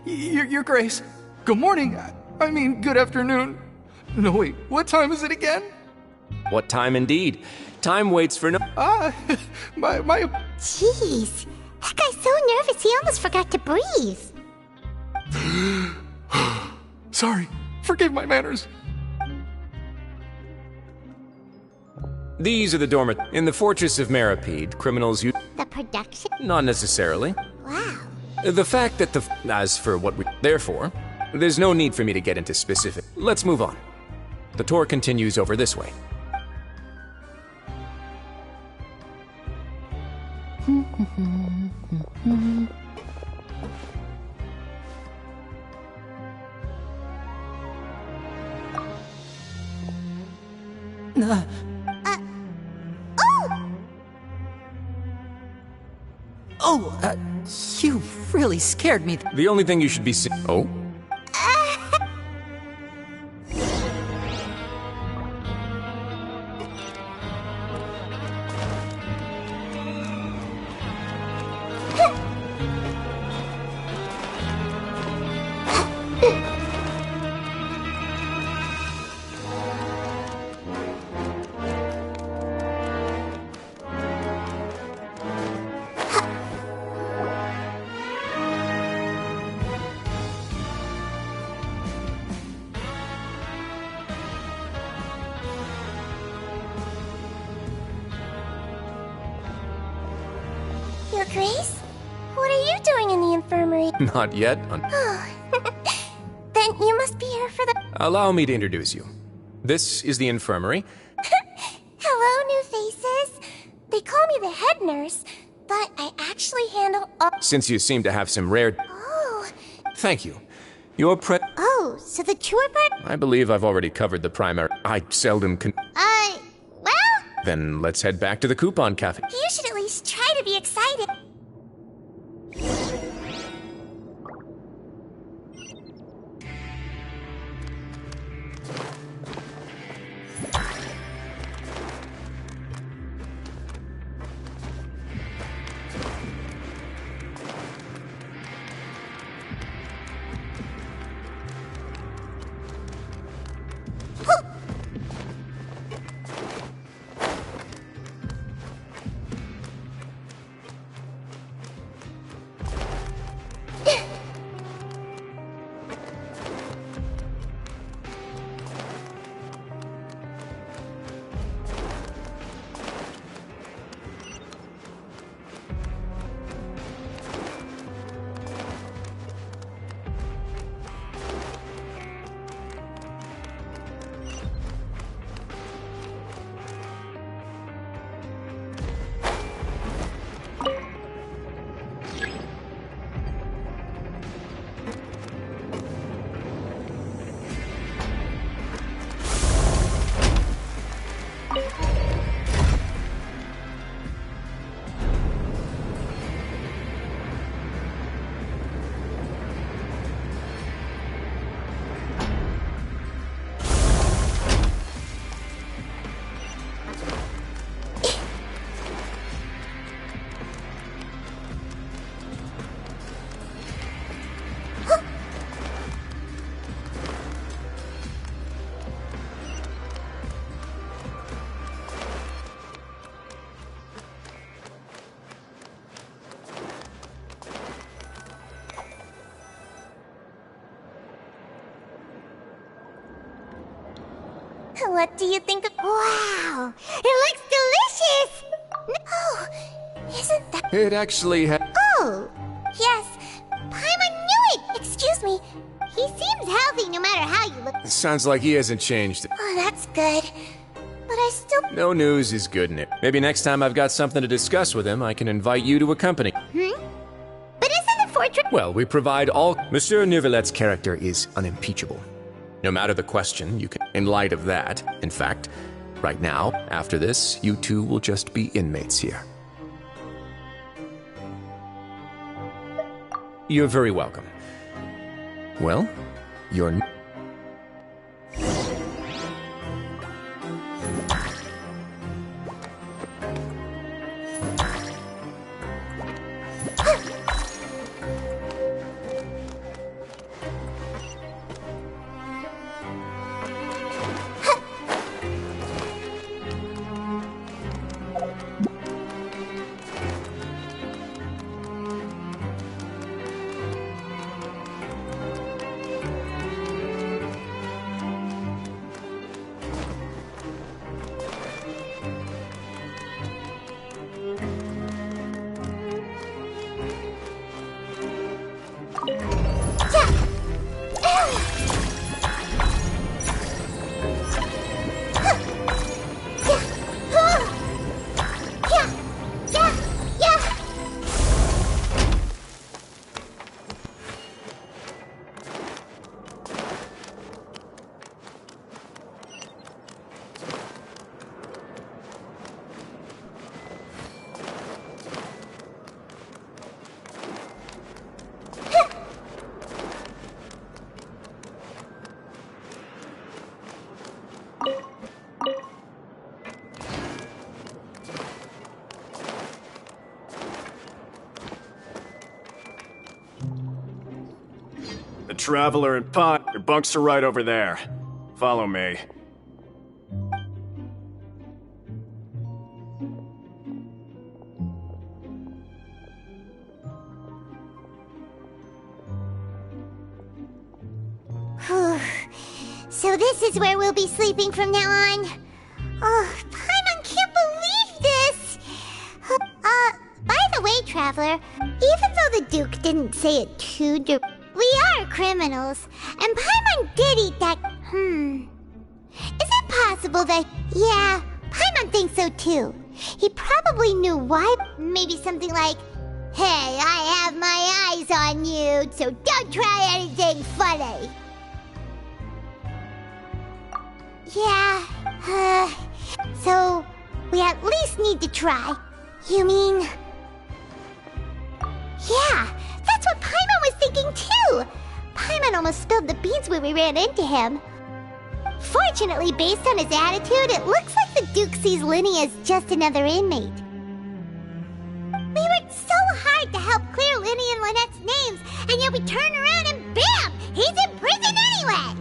Your Grace. Good morning. I mean, good afternoon. No, wait, what time is it again? What time indeed? Time waits for no. My. Jeez, that guy's so nervous he almost forgot to breathe. Sorry, forgive my manners. These are the dormitories. In the Fortress of Meripede, criminals use. The production? Not necessarily. Wow. The fact that the. As for what we. Therefore, there's no need for me to get into specific. Let's move on. The tour continues over this way. You really scared me. The only thing you should be Oh? Your Grace? What are you doing in the infirmary? Not yet. Oh. Then you must be here for the... Allow me to introduce you. This is the infirmary. Hello, new faces. They call me the head nurse, but I actually handle all... Since you seem to have some rare... Oh. Thank you. Your Oh, so the cure part... I believe I've already covered the primary... I seldom well... Then let's head back to the coupon cafe. You should at least try to be excited. What do you think of... Wow! It looks delicious! Oh, isn't that... It actually Oh, yes. Paimon knew it! Excuse me. He seems healthy no matter how you look. Sounds like he hasn't changed. Oh, that's good. But I still... No news is good news. Maybe next time I've got something to discuss with him, I can invite you to accompany. But isn't the fortress... Well, we provide all... Monsieur Neuvillett's character is unimpeachable. No matter the question, you can... In light of that, in fact, right now, after this, you two will just be inmates here. You're very welcome. Well, you're... The Traveler and Pot, your bunks are right over there. Follow me. So this is where we'll be sleeping from now on. Oh, Paimon can't believe this! By the way, Traveler, even though the Duke didn't say it too we are criminals, and Paimon did eat that... Is it possible that... Yeah, Paimon thinks so too. He probably knew why. Maybe something like, hey, I have my eyes on you, so don't try anything funny. Yeah, so we at least need to try. You mean... Yeah, that's what Paimon was thinking too! Paimon almost spilled the beans when we ran into him. Fortunately, based on his attitude, it looks like the Duke sees Linny as just another inmate. We worked so hard to help clear Linny and Lynette's names, and yet we turn around and bam! He's in prison anyway!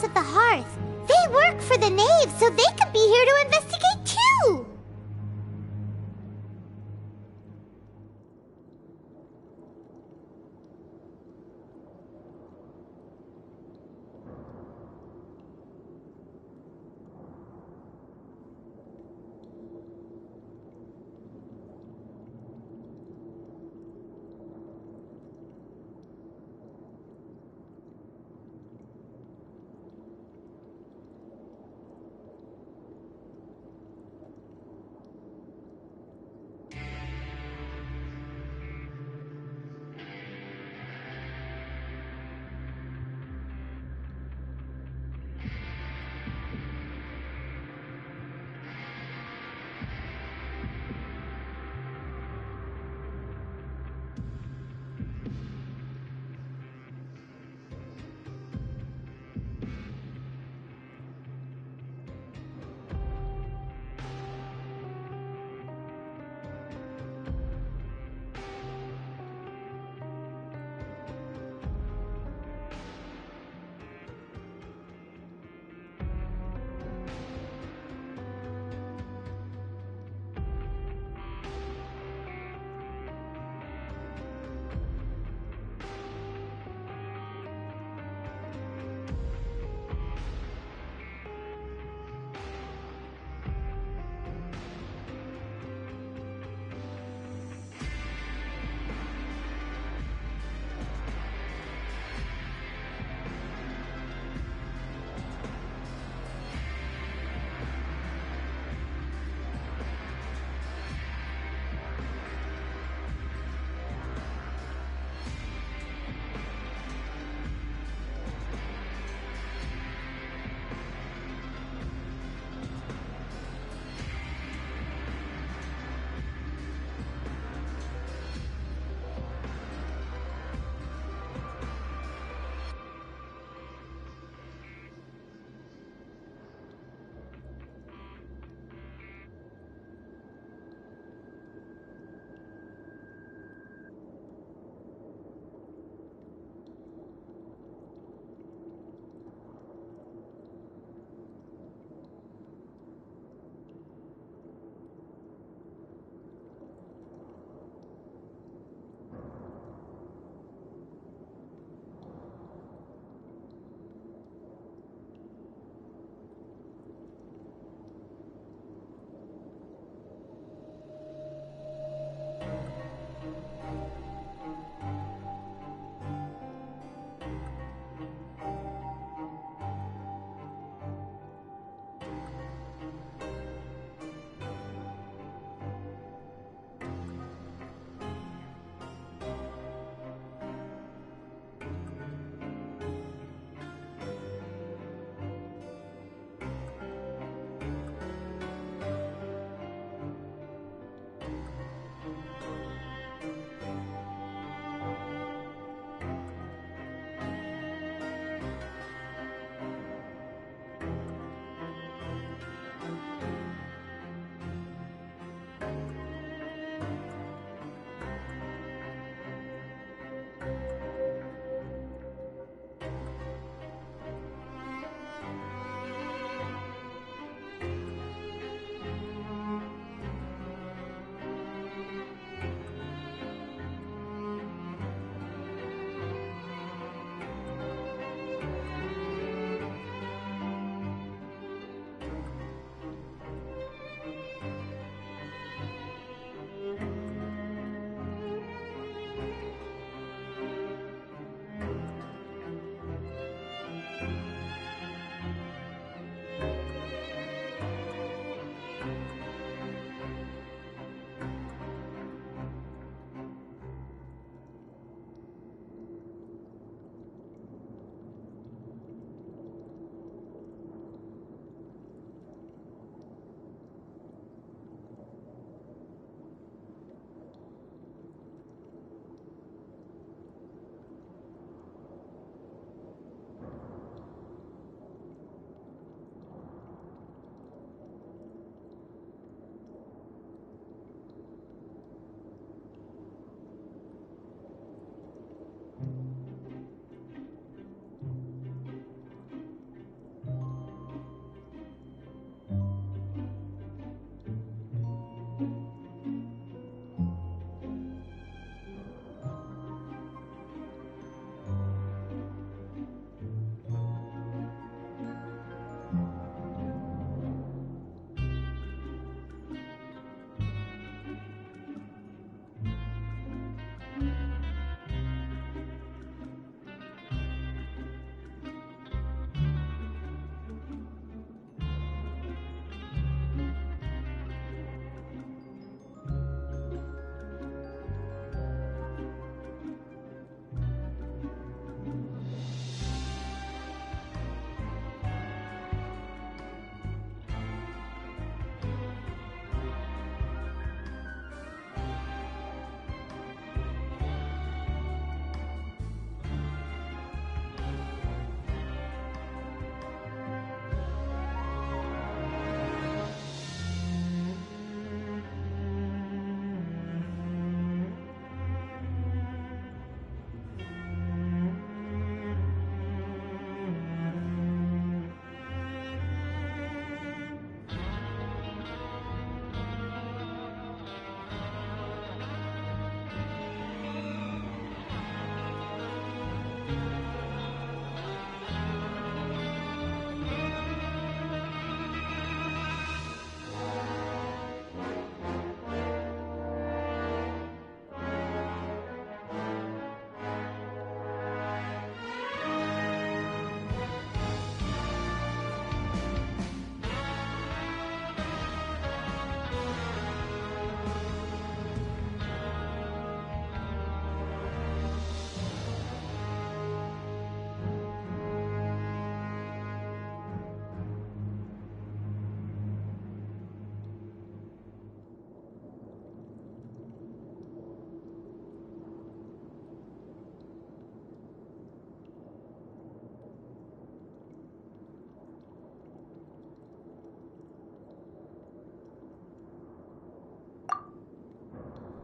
House of the Hearth. They work for the Knave, so they could be here to investigate too!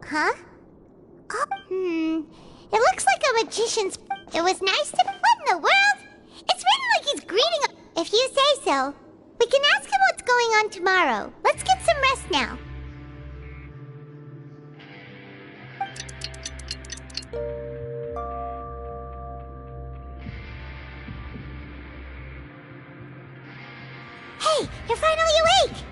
Huh? Oh, It looks like a magician's... It was nice to... What in the world? It's written like he's greeting... If you say so. We can ask him what's going on tomorrow. Let's get some rest now. Hey, you're finally awake!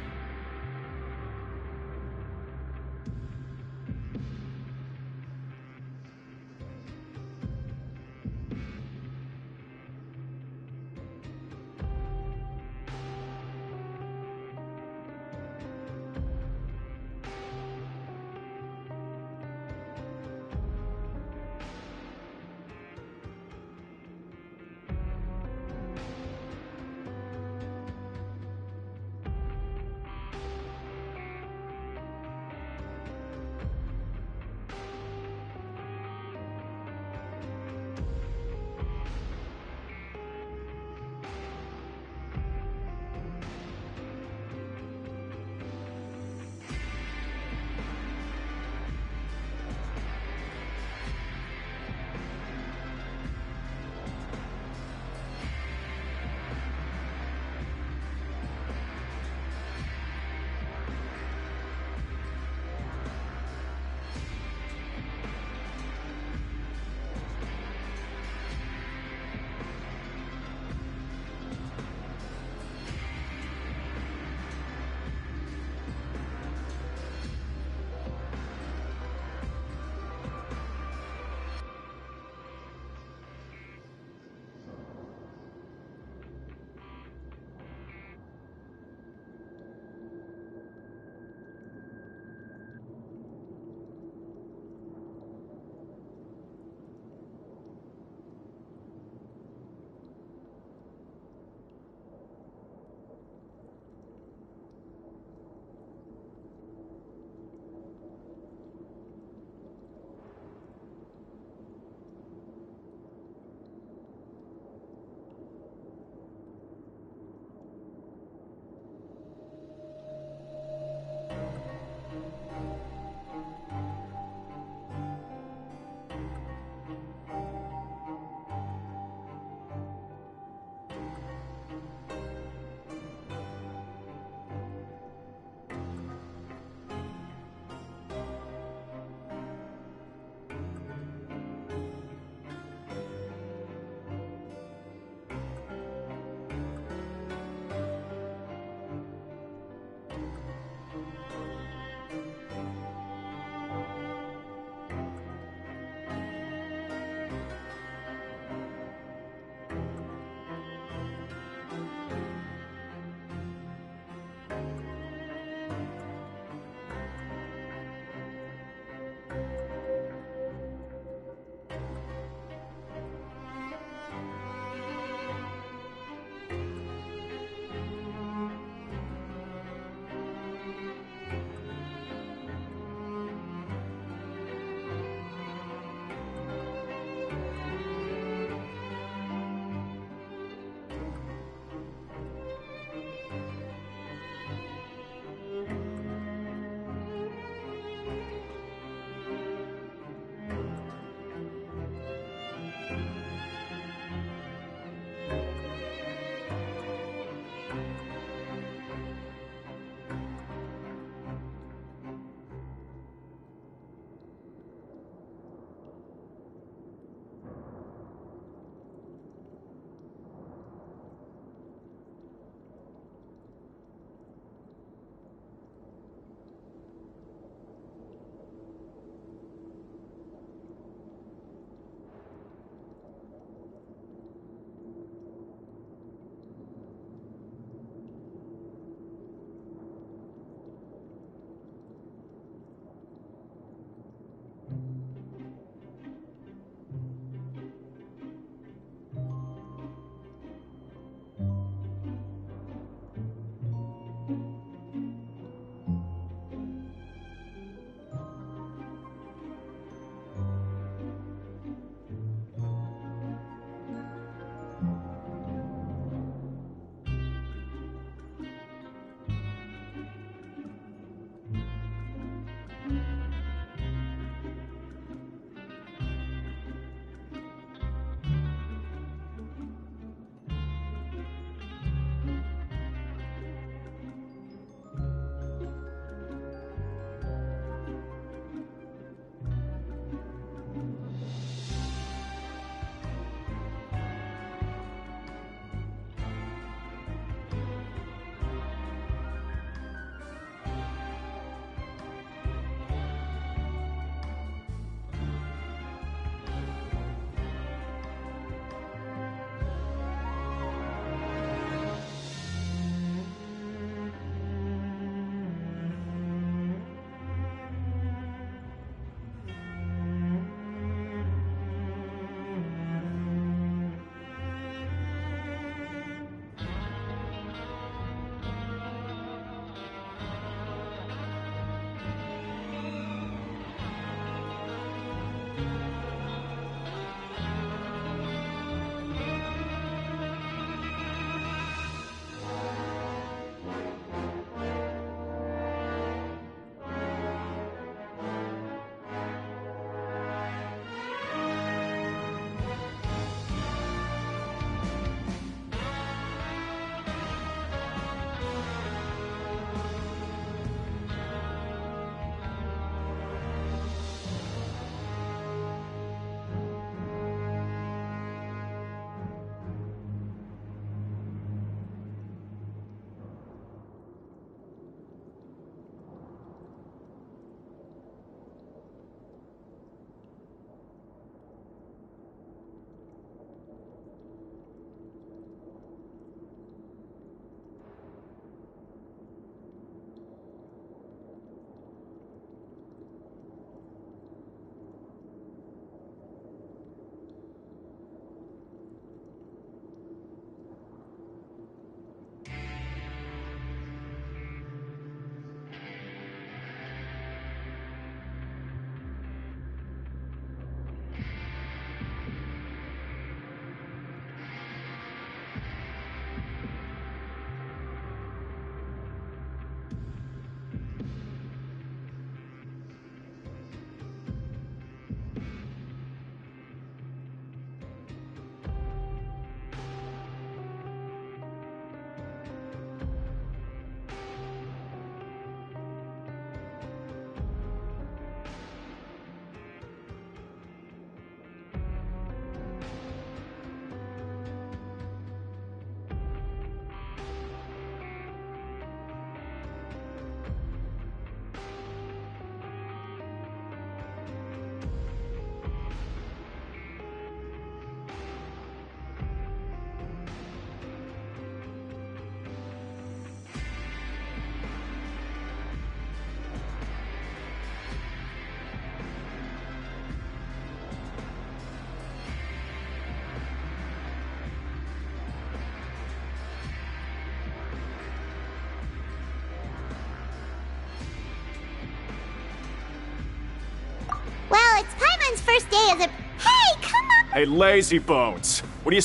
first day as a... Hey, come on! Hey, lazy bones. What are you